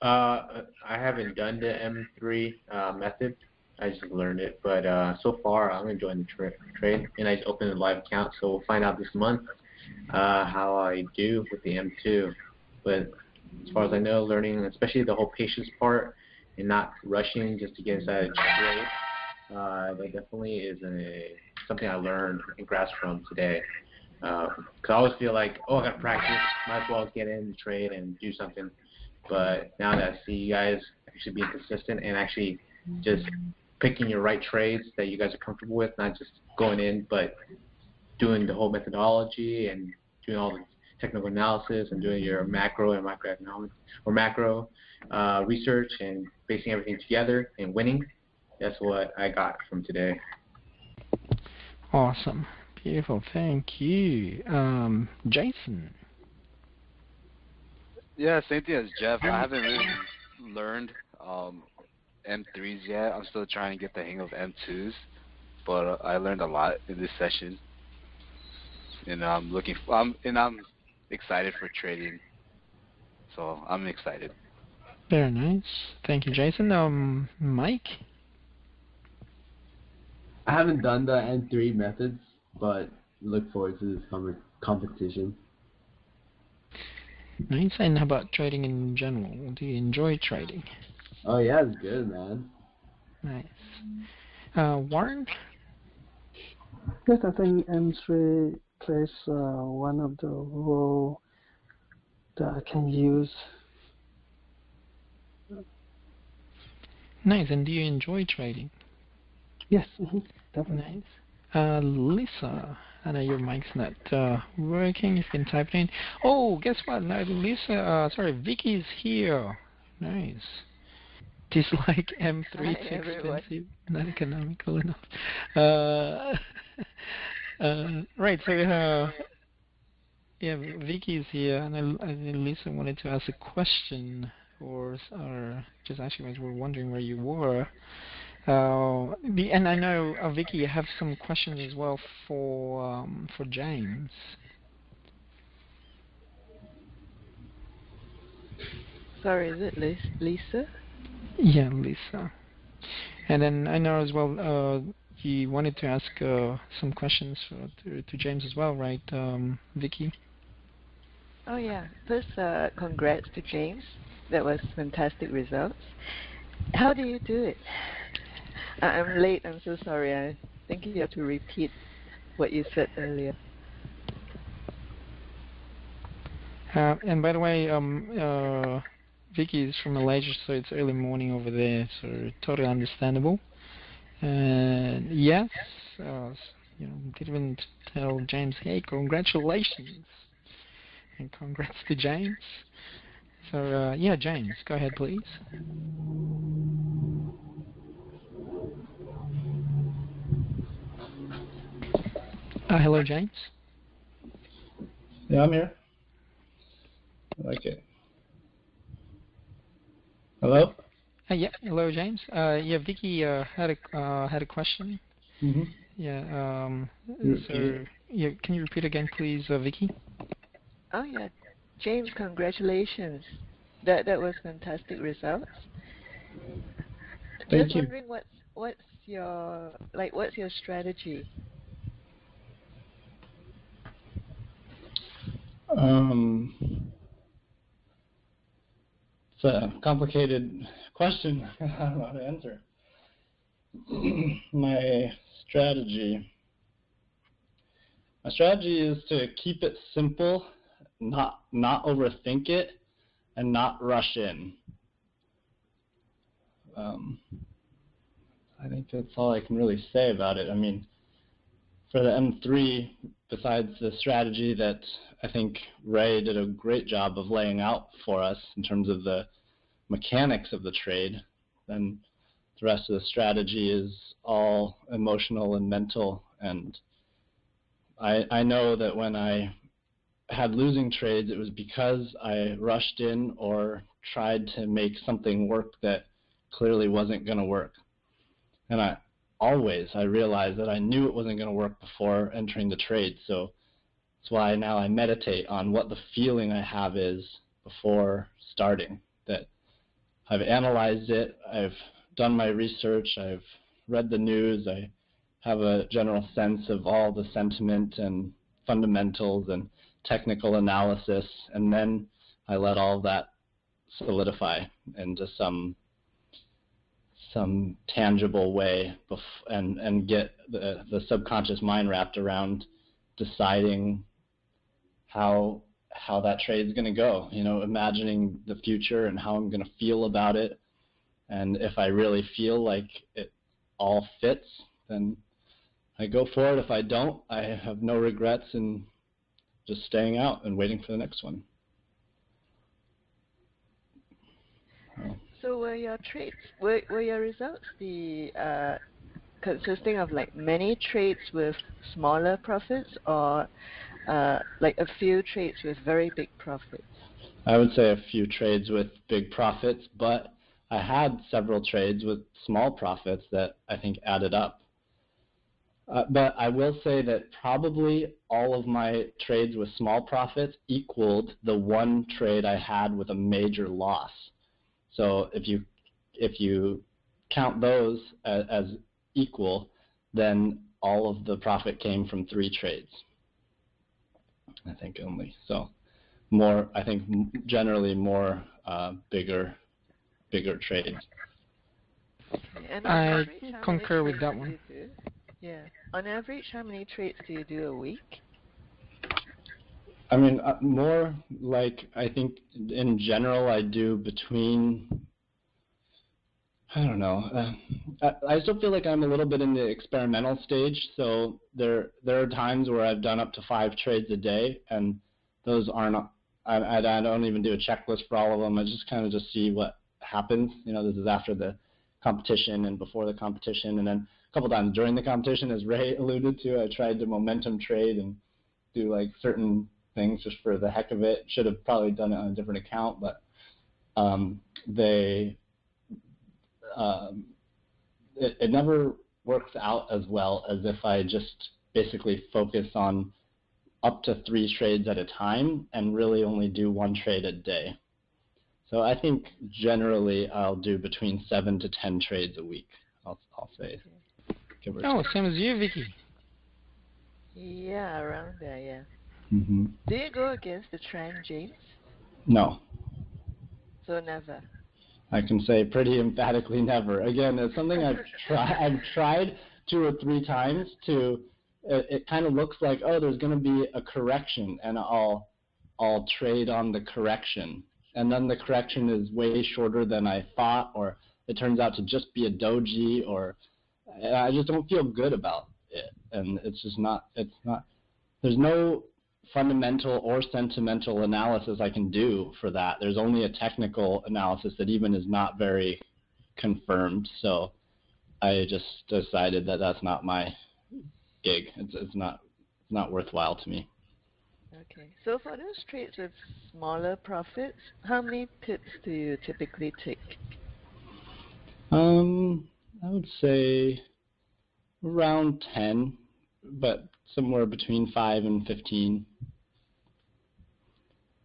I haven't done the M3 method. I just learned it, but so far I'm enjoying the trade, and I just opened a live account, so we'll find out this month how I do with the M2. But as far as I know, learning, especially the whole patience part, and not rushing just to get inside a trade, that definitely is something I learned and grasped from today. Because I always feel I got to practice, might as well get in the trade and do something. But now that I see you guys actually being consistent and actually just picking your right trades that you guys are comfortable with, not just going in, but doing the whole methodology and doing all the technical analysis and doing your macro and microeconomics or macro research and basing everything together and winning. That's what I got from today. Awesome. Beautiful. Thank you. Jason. Yeah, same thing as Jeff. I haven't really learned M3s yet. I'm still trying to get the hang of M2s, but I learned a lot in this session, and I'm excited for trading. So I'm excited. Very nice. Thank you, Jason. Mike. I haven't done the N3 methods, but look forward to this competition. Nice. And how about trading in general? Do you enjoy trading? Oh yeah, it's good, man. Nice. Warren? Yes, I think M3 plays one of the role that I can use. Nice. And do you enjoy trading? Yes, definitely. Nice. Lisa, I know your mic's not working. You can type it in. Oh, guess what? No, Lisa, sorry, Vicky's here. Nice. Dislike M3 Hi, too everyone. expensive, not economical enough. Right, so yeah, Vicky's here, and Lisa wanted to ask a question, or just actually was wondering where you were. And I know Vicky, you have some questions as well for James. Sorry, is it Lisa? Yeah, Lisa. And then I know as well you wanted to ask some questions to James as well, right, Vicky? Oh yeah. First, congrats to James. That was fantastic results. How do you do it? I'm late. I'm so sorry. I think you have to repeat what you said earlier. And by the way, Vicky is from Malaysia, so it's early morning over there, so totally understandable. And yes, didn't tell James, hey, congratulations, and congrats to James. So yeah, James, go ahead, please. Hello, James. Yeah, I'm here. I like it. Hello? Yeah, hello, James. Yeah, Vicky had a question. Mm-hmm. Yeah. So yeah, can you repeat again, please, Vicky? Oh yeah, James, congratulations. That was fantastic results. Thank Just you. wondering what's your strategy? It's a complicated question. I don't know how to answer. My strategy is to keep it simple, not overthink it, and not rush in. I think that's all I can really say about it. I mean, for the M3, besides the strategy that I think Ray did a great job of laying out for us in terms of the mechanics of the trade, then the rest of the strategy is all emotional and mental. And I know that when I had losing trades, it was because I rushed in or tried to make something work that clearly wasn't going to work. And I realized that I knew it wasn't going to work before entering the trade. So that's why now I meditate on what the feeling I have is before starting. That I've analyzed it, I've done my research, I've read the news, I have a general sense of all the sentiment and fundamentals and technical analysis, and then I let all that solidify into some tangible way and get the subconscious mind wrapped around deciding how that trade is going to go, imagining the future and how I'm going to feel about it. And if I really feel like it all fits, then I go for it. If I don't, I have no regrets in just staying out and waiting for the next one. So were your trades, were your results consisting of like many trades with smaller profits, or like a few trades with very big profits? I would say a few trades with big profits, but I had several trades with small profits that I think added up. But I will say that probably all of my trades with small profits equaled the one trade I had with a major loss. So if you count those as equal, then all of the profit came from 3 trades, I think only. So more, I think generally more bigger trades. And I average, concur with that one. Yeah. On average, how many trades do you do a week? I mean, more like, I think in general I do between I don't know. I still feel like I'm a little bit in the experimental stage. So there are times where I've done up to 5 trades a day, and those aren't. I don't even do a checklist for all of them. I just kind of just see what happens. This is after the competition and before the competition, and then a couple times during the competition, as Ray alluded to, I tried to momentum trade and do like certain things just for the heck of it. Should have probably done it on a different account, but it never works out as well as if I just basically focus on up to 3 trades at a time and really only do 1 trade a day. So I think generally I'll do between 7 to 10 trades a week, I'll say. Oh, same as you, Vicky. Yeah, around there, yeah. Mm-hmm. Do you go against the trend, James? No. So never? I can say pretty emphatically never. Again, it's something I've tried 2 or 3 times to. It kind of looks like, oh, there's going to be a correction, and I'll trade on the correction, and then the correction is way shorter than I thought, or it turns out to just be a doji, or I just don't feel good about it, and it's just not. It's not. There's no fundamental or sentimental analysis I can do for that. There's only a technical analysis that even is not very confirmed. So I just decided that that's not my gig. It's not worthwhile to me. Okay. So for those trades with smaller profits, how many pips do you typically take? I would say around 10, but somewhere between 5 and 15.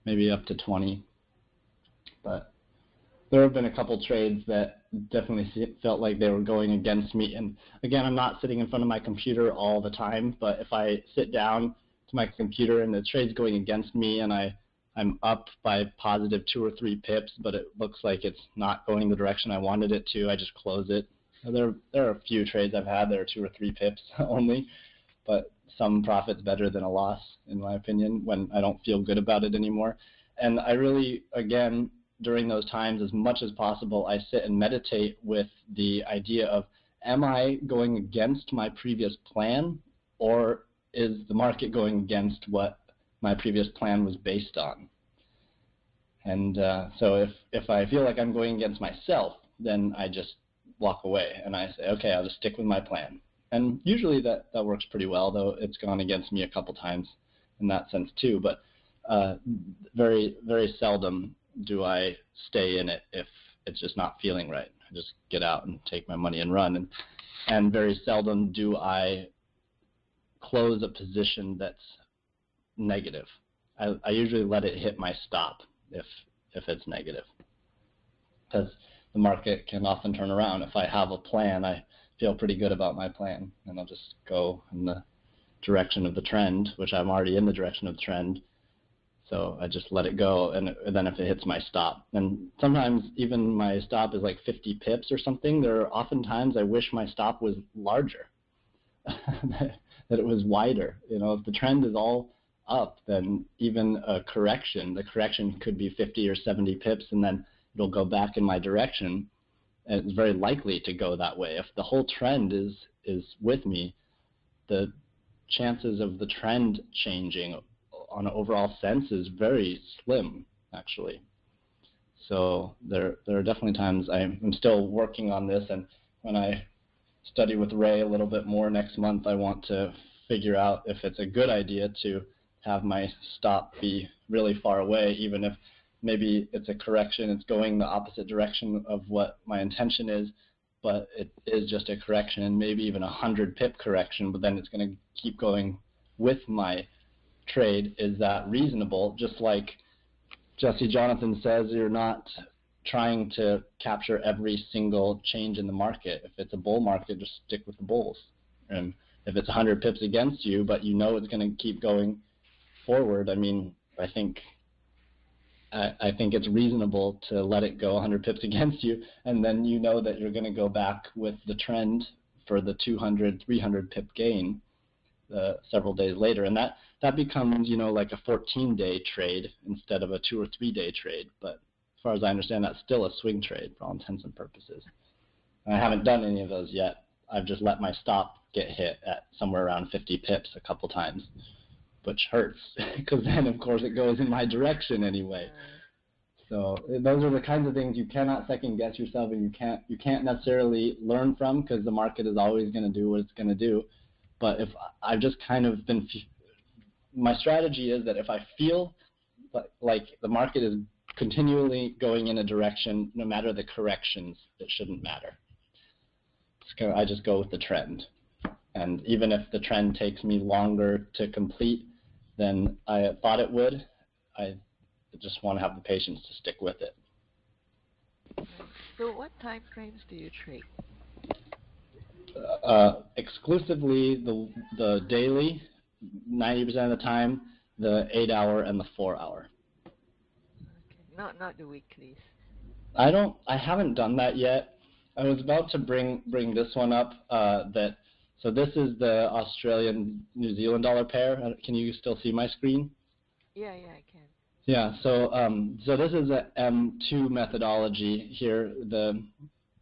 Maybe up to 20. But there have been a couple trades that definitely felt like they were going against me. And again, I'm not sitting in front of my computer all the time, but if I sit down to my computer and the trade's going against me and I'm up by positive 2 or 3 pips, but it looks like it's not going the direction I wanted it to, I just close it. There are a few trades I've had that are 2 or 3 pips only, but some profit's better than a loss, in my opinion, when I don't feel good about it anymore. And I really, again, during those times, as much as possible, I sit and meditate with the idea of, am I going against my previous plan, or is the market going against what my previous plan was based on? And so if I feel like I'm going against myself, then I just walk away and I say, okay, I'll just stick with my plan. And usually that works pretty well, though it's gone against me a couple times in that sense too. But very, very seldom do I stay in it if it's just not feeling right. I just get out and take my money and run. And very seldom do I close a position that's negative. I usually let it hit my stop if it's negative, because the market can often turn around. If I have a plan, I feel pretty good about my plan, and I'll just go in the direction of the trend, which I'm already in the direction of the trend, so I just let it go, and then if it hits my stop, and sometimes even my stop is like 50 pips or something, there are often times I wish my stop was larger, that it was wider. If the trend is all up, then even the correction could be 50 or 70 pips, and then it'll go back in my direction. And it's very likely to go that way. If the whole trend is with me, the chances of the trend changing on an overall sense is very slim, actually. So there are definitely times I'm still working on this, and when I study with Ray a little bit more next month, I want to figure out if it's a good idea to have my stop be really far away, even if maybe it's a correction, it's going the opposite direction of what my intention is, but it is just a correction, and maybe even 100 pip correction, but then it's going to keep going with my trade. Is that reasonable? Just like Jesse Jonathan says, you're not trying to capture every single change in the market. If it's a bull market, just stick with the bulls. And if it's 100 pips against you, but you know it's going to keep going forward, I mean, I think it's reasonable to let it go 100 pips against you, and then you know that you're going to go back with the trend for the 200, 300 pip gain several days later. And that becomes, like a 14-day trade instead of a 2 or 3 day trade. But as far as I understand, that's still a swing trade for all intents and purposes. And I haven't done any of those yet. I've just let my stop get hit at somewhere around 50 pips a couple times, which hurts because then, of course, it goes in my direction anyway. So those are the kinds of things you cannot second guess yourself, and you can't necessarily learn from, because the market is always going to do what it's going to do. But if I've just kind of been, my strategy is that if I feel like the market is continually going in a direction, no matter the corrections, it shouldn't matter. I just go with the trend. And even if the trend takes me longer to complete than I thought it would, I just want to have the patience to stick with it. So what time frames do you trade? Exclusively the daily, 90% of the time, the 8-hour and the 4-hour. Okay. Not the weeklies. I haven't done that yet. I was about to bring this one up. So this is the Australian New Zealand dollar pair. Can you still see my screen? Yeah, I can. Yeah. So this is a M2 methodology here. The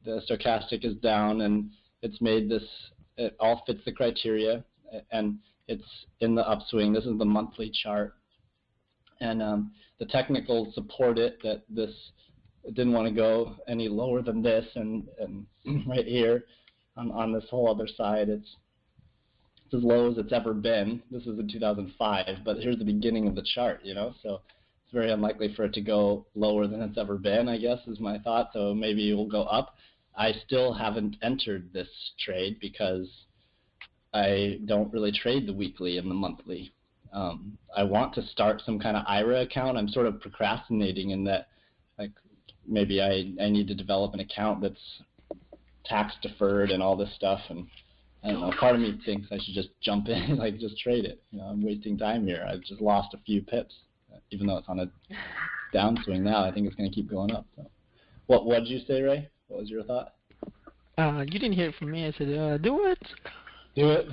stochastic is down, and it's made this. It all fits the criteria, and it's in the upswing. This is the monthly chart, and the technicals support it that this didn't want to go any lower than this, and right here on this whole other side, it's as low as it's ever been. This is in 2005, but here's the beginning of the chart, so it's very unlikely for it to go lower than it's ever been, I guess, is my thought. So maybe it will go up. I still haven't entered this trade because I don't really trade the weekly and the monthly. I want to start some kind of IRA account. I'm sort of procrastinating in that, like, maybe I need to develop an account that's tax deferred and all this stuff, and I don't know, part of me thinks I should just jump in, like just trade it. I'm wasting time here. I've just lost a few pips, even though it's on a downswing now. I think it's going to keep going up. So, what did you say, Ray? What was your thought? You didn't hear it from me. I said, do it. Do it.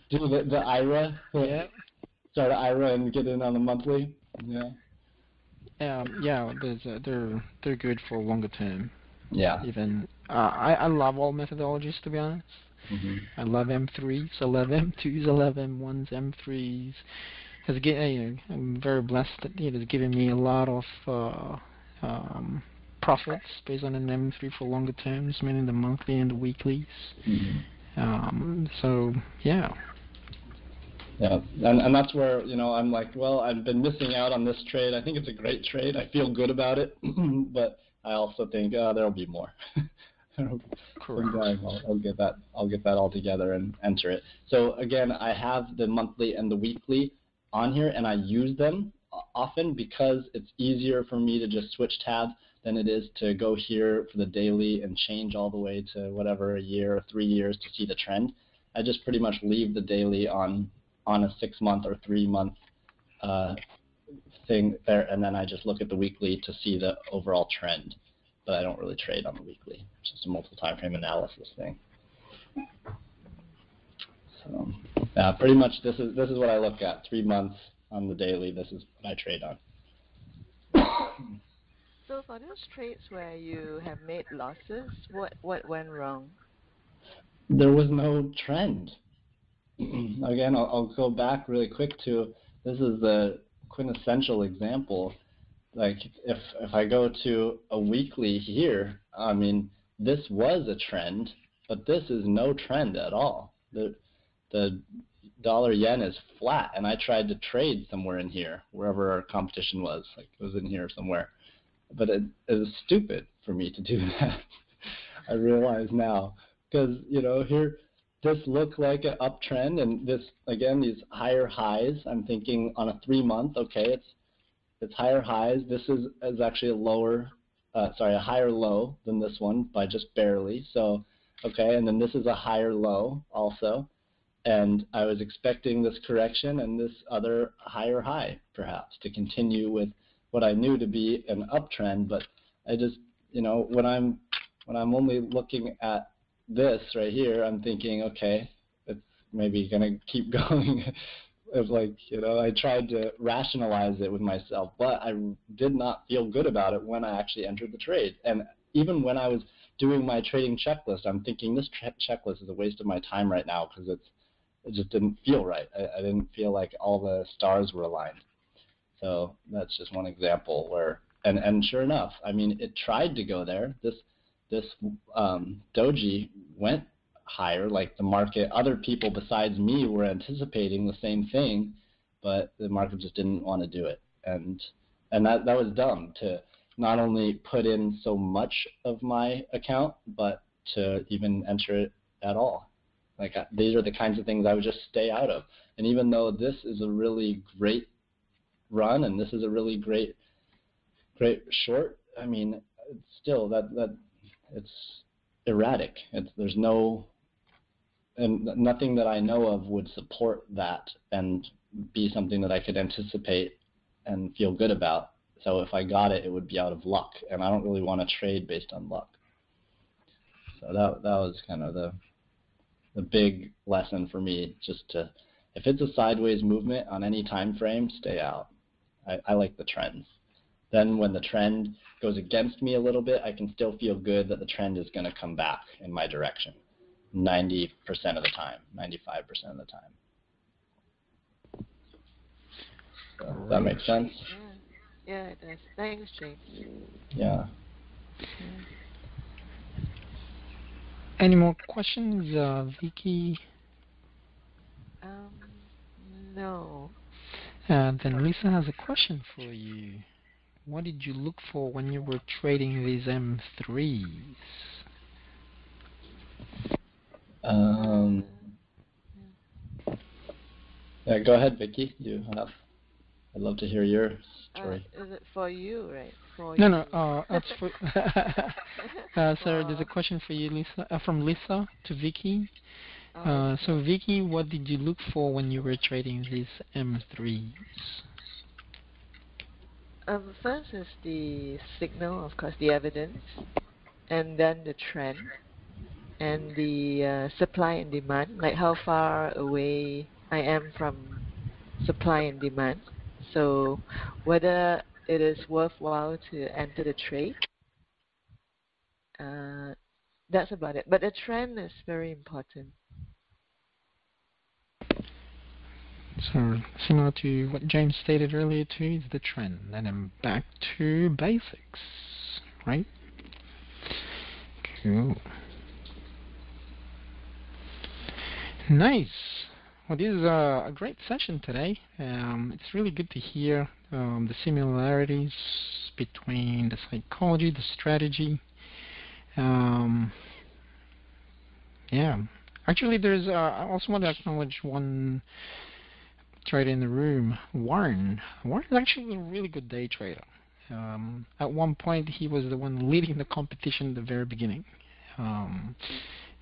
Do the IRA. Yeah. Start an IRA and get in on the monthly. Yeah. Yeah. They're good for longer term. Yeah. Even I love all methodologies, to be honest. Mm-hmm. I love M3s. I love M2s. I love M1s, M3s. I'm very blessed that it has given me a lot of profits based on an M3 for longer terms, meaning the monthly and the weeklies. Mm-hmm. So yeah. Yeah, and that's where I'm like, well, I've been missing out on this trade. I think it's a great trade. I feel good about it, but I also think there'll be more. Correct. I'll get that all together and enter it. So again, I have the monthly and the weekly on here, and I use them often because it's easier for me to just switch tabs than it is to go here for the daily and change all the way to whatever, a year or 3 years to see the trend. I just pretty much leave the daily on a 6-month or 3-month thing there, and then I just look at the weekly to see the overall trend. But I don't really trade on the weekly. It's just a multiple time frame analysis thing. So pretty much this is what I look at. 3 months on the daily. This is what I trade on. So for those trades where you have made losses, what went wrong? There was no trend. Again, I'll go back really quick to, this is the quintessential example. Like if I go to a weekly here, I mean, this was a trend, but this is no trend at all. The dollar yen is flat, and I tried to trade somewhere in here, wherever our competition was, like it was in here somewhere. But it was stupid for me to do that. I realize now, because here, this looked like an uptrend, and this, again, these higher highs, I'm thinking on a 3-month, okay, it's higher highs. This is actually a higher low than this one by just barely. So, okay, and then this is a higher low also. And I was expecting this correction and this other higher high, perhaps, to continue with what I knew to be an uptrend. But I just, when I'm only looking at this right here, I'm thinking, okay, it's maybe going to keep going It was like, I tried to rationalize it with myself, but I did not feel good about it when I actually entered the trade. And even when I was doing my trading checklist, I'm thinking this checklist is a waste of my time right now because it just didn't feel right. I didn't feel like all the stars were aligned. So that's just one example where, and sure enough, I mean, it tried to go there. This doji went higher, like the market, other people besides me were anticipating the same thing, but the market just didn't want to do it. And that was dumb to not only put in so much of my account, but to even enter it at all. Like these are the kinds of things I would just stay out of. And even though this is a really great run and this is a really great short, I mean, still that it's erratic. There's no, and nothing that I know of would support that and be something that I could anticipate and feel good about. So if I got it, it would be out of luck, and I don't really want to trade based on luck. So that was kind of the big lesson for me, just to, if it's a sideways movement on any time frame, stay out. I like the trends. Then when the trend goes against me a little bit, I can still feel good that the trend is going to come back in my direction 90% of the time, 95% of the time. So, does that make sense? Yeah, it does. Thanks, James. Yeah. Any more questions, Vicky? No. Then Lisa has a question for you. What did you look for when you were trading these M3s? Yeah, go ahead, Vicky. I'd love to hear your story. Is it for you, right? No, that's for. Sorry, there's a question for you, Lisa, from Lisa to Vicky. So Vicky, what did you look for when you were trading these M3s? First is the signal, of course, the evidence, and then the trend, and the supply and demand, like how far away I am from supply and demand. So whether it is worthwhile to enter the trade. That's about it. But the trend is very important. So similar to what James stated earlier too, is the trend. And then back to basics, right? Cool. Nice. Well, this is a great session today. It's really good to hear the similarities between the psychology, the strategy. Yeah. Actually, there's. I also want to acknowledge one trader in the room, Warren. Warren is actually a really good day trader. At one point, he was the one leading the competition at the very beginning.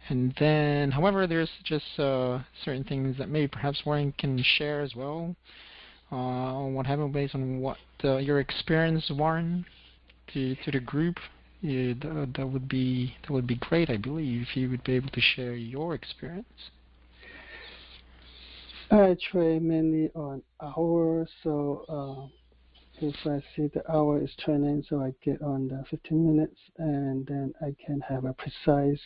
And then, however, there's just certain things that maybe perhaps Warren can share as well on what happened based on what your experience, Warren, to the group. Yeah, that would be great, I believe, if you would be able to share your experience. I trade mainly on hour, so if I see the hour is turning, so I get on the 15 minutes, and then I can have a precise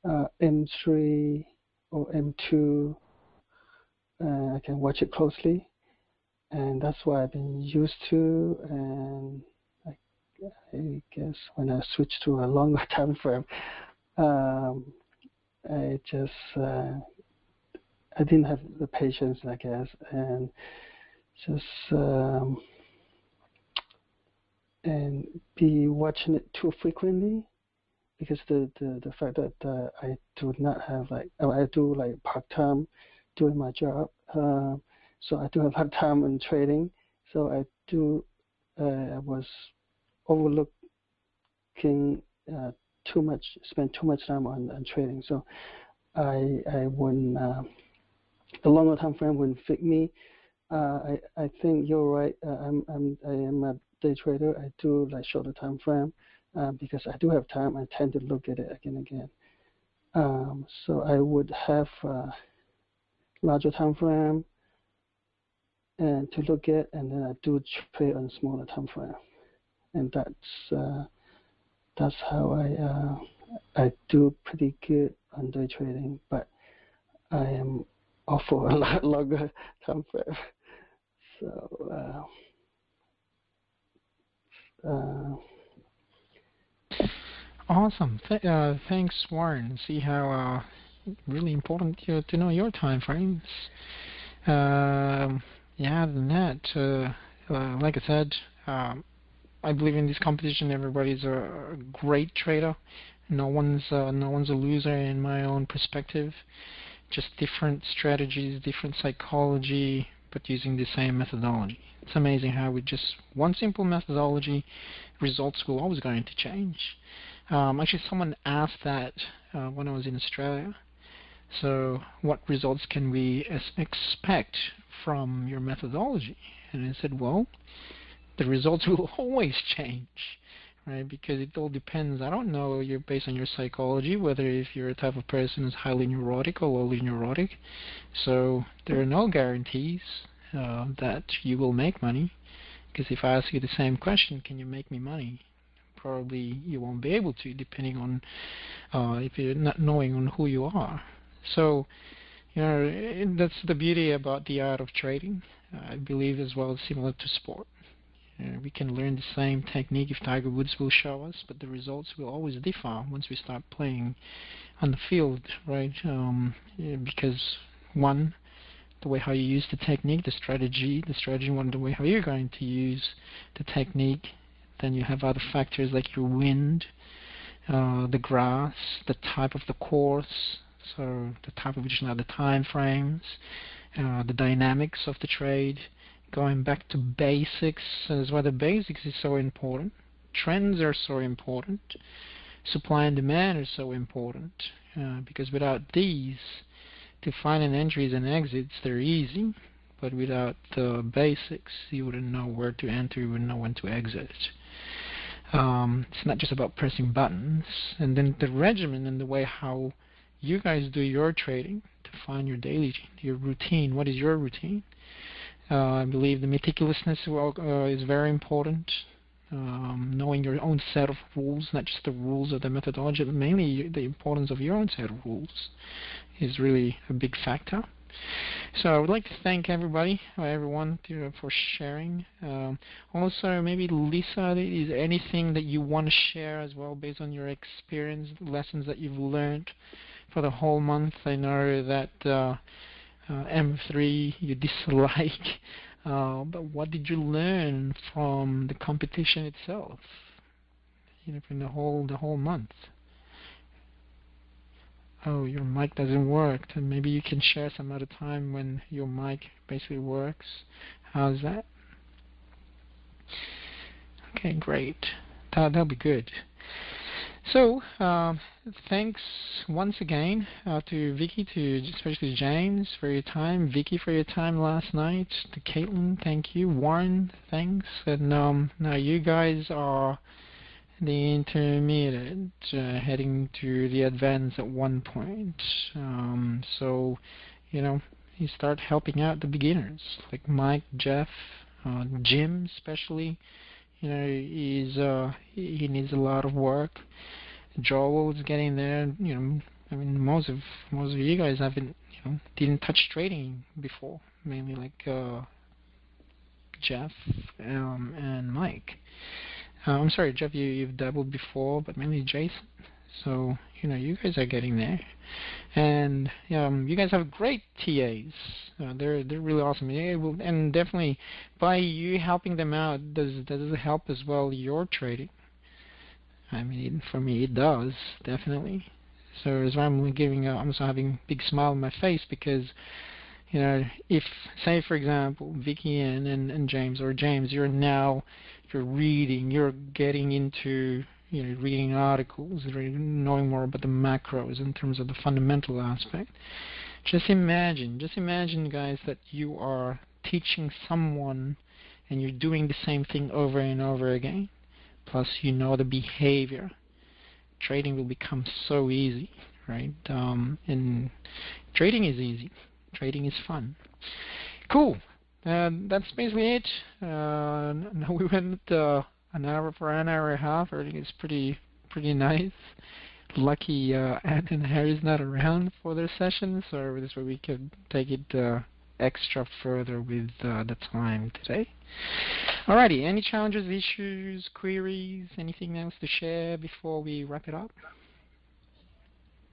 M3 or M2. I can watch it closely, and that's what I've been used to. And I guess when I switch to a longer time frame, I just I didn't have the patience, I guess, and just and be watching it too frequently, because the fact that I do not have I do part-time doing my job, so I do have hard time in trading, so I do I was overlooking spend too much time on trading, so I wouldn't the longer time frame wouldn't fit me. I think you're right. I am a day trader. I do like shorter time frame because I do have time. I tend to look at it again and again. So I would have larger time frame and to look at, and then I do trade on smaller time frame, and that's how I do pretty good on day trading, but I am off for a lot longer time frame. So Awesome. Thanks, Warren. See how really important to know your time frames. Yeah, other than that, like I said, I believe in this competition. Everybody's a great trader. No one's a loser in my own perspective. Just different strategies, different psychology, but using the same methodology. It's amazing how with just one simple methodology, results will always going to change. Actually, someone asked that when I was in Australia. So, what results can we expect from your methodology? And I said, well, the results will always change, right? Because it all depends. I don't know, you're based on your psychology, whether if you're a type of person who's highly neurotic or lowly neurotic. So there are no guarantees that you will make money. Because if I ask you the same question, can you make me money? Probably you won't be able to, depending on if you're not knowing on who you are. So, that's the beauty about the art of trading. I believe as well, similar to sport. We can learn the same technique if Tiger Woods will show us, but the results will always differ once we start playing on the field, right? Because one, the way how you use the technique, the strategy, one, the way how you're going to use the technique. Then you have other factors like your wind, the grass, the type of the course, so the type of which are the time frames, the dynamics of the trade. Going back to basics, is why the basics is so important. Trends are so important. Supply and demand are so important, because without these, to find an entries and exits, they're easy, but without the basics, you wouldn't know where to enter, you wouldn't know when to exit. It's not just about pressing buttons. And then the regimen and the way how you guys do your trading to find your your routine. What is your routine? I believe the meticulousness is very important. Knowing your own set of rules, not just the rules of the methodology, but mainly the importance of your own set of rules is really a big factor. So I would like to thank everyone for sharing. Also, maybe Lisa, is there anything that you want to share as well based on your experience, lessons that you've learned for the whole month? I know that M3 you dislike, but what did you learn from the competition itself? From the whole month. Oh, your mic doesn't work. Then maybe you can share some other time when your mic basically works. How's that? Okay, great. That'll be good. So, thanks once again to Vicky, to especially James for your time, Vicky for your time last night, to Caitlin, thank you, Warren, thanks, and now you guys are the intermediate, heading to the advanced at one point. So, you start helping out the beginners, like Mike, Jeff, Jim especially. He needs a lot of work. Joel's getting there. I mean, most of you guys didn't touch trading before. Mainly like Jeff and Mike. I'm sorry, Jeff, you've dabbled before, but mainly Jason. So, you guys are getting there. And you guys have great TAs. They're really awesome. And definitely, by you helping them out, does it help as well your trading? I mean, for me, it does, definitely. So as I'm also having a big smile on my face because, if, say, for example, Vicky and James, or James, you're reading, you're getting into, reading articles, knowing more about the macros in terms of the fundamental aspect. Just imagine, guys, that you are teaching someone and you're doing the same thing over and over again. Plus, the behavior. Trading will become so easy, right? And trading is easy. Trading is fun. Cool. That's basically it. Now we went an hour for an hour and a half. I think it's pretty nice. Lucky Ed and Harry's not around for their session, so this way we could take it extra further with the time today. Alrighty, any challenges, issues, queries, anything else to share before we wrap it up?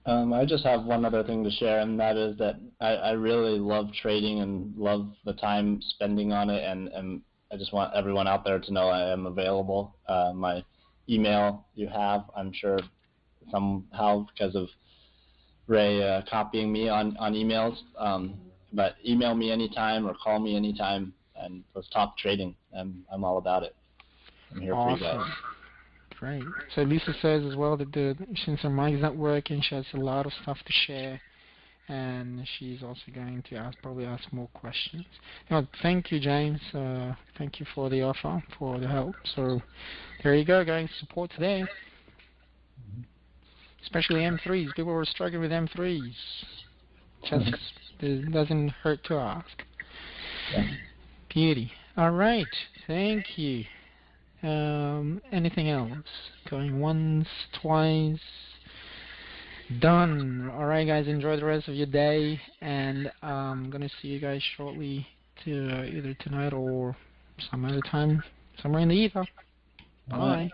I just have one other thing to share, and that is that I really love trading and love the time spending on it, and I just want everyone out there to know I am available. My email you have, I'm sure somehow because of Ray copying me on emails, but email me anytime or call me anytime, and let's talk trading. I'm all about it. I'm here for you guys. Great. So Lisa says as well that since her mic is not working, she has a lot of stuff to share, and she's also going to probably ask more questions. Thank you, James. Thank you for the offer, for the help. So there you go, guys. Support's there. Especially M3s. People were struggling with M3s. Just it doesn't hurt to ask. Yeah. Beauty. All right. Thank you. Anything else? Going once, twice. Done. All right, guys. Enjoy the rest of your day, and I'm gonna see you guys shortly to either tonight or some other time, somewhere in the ether. Bye.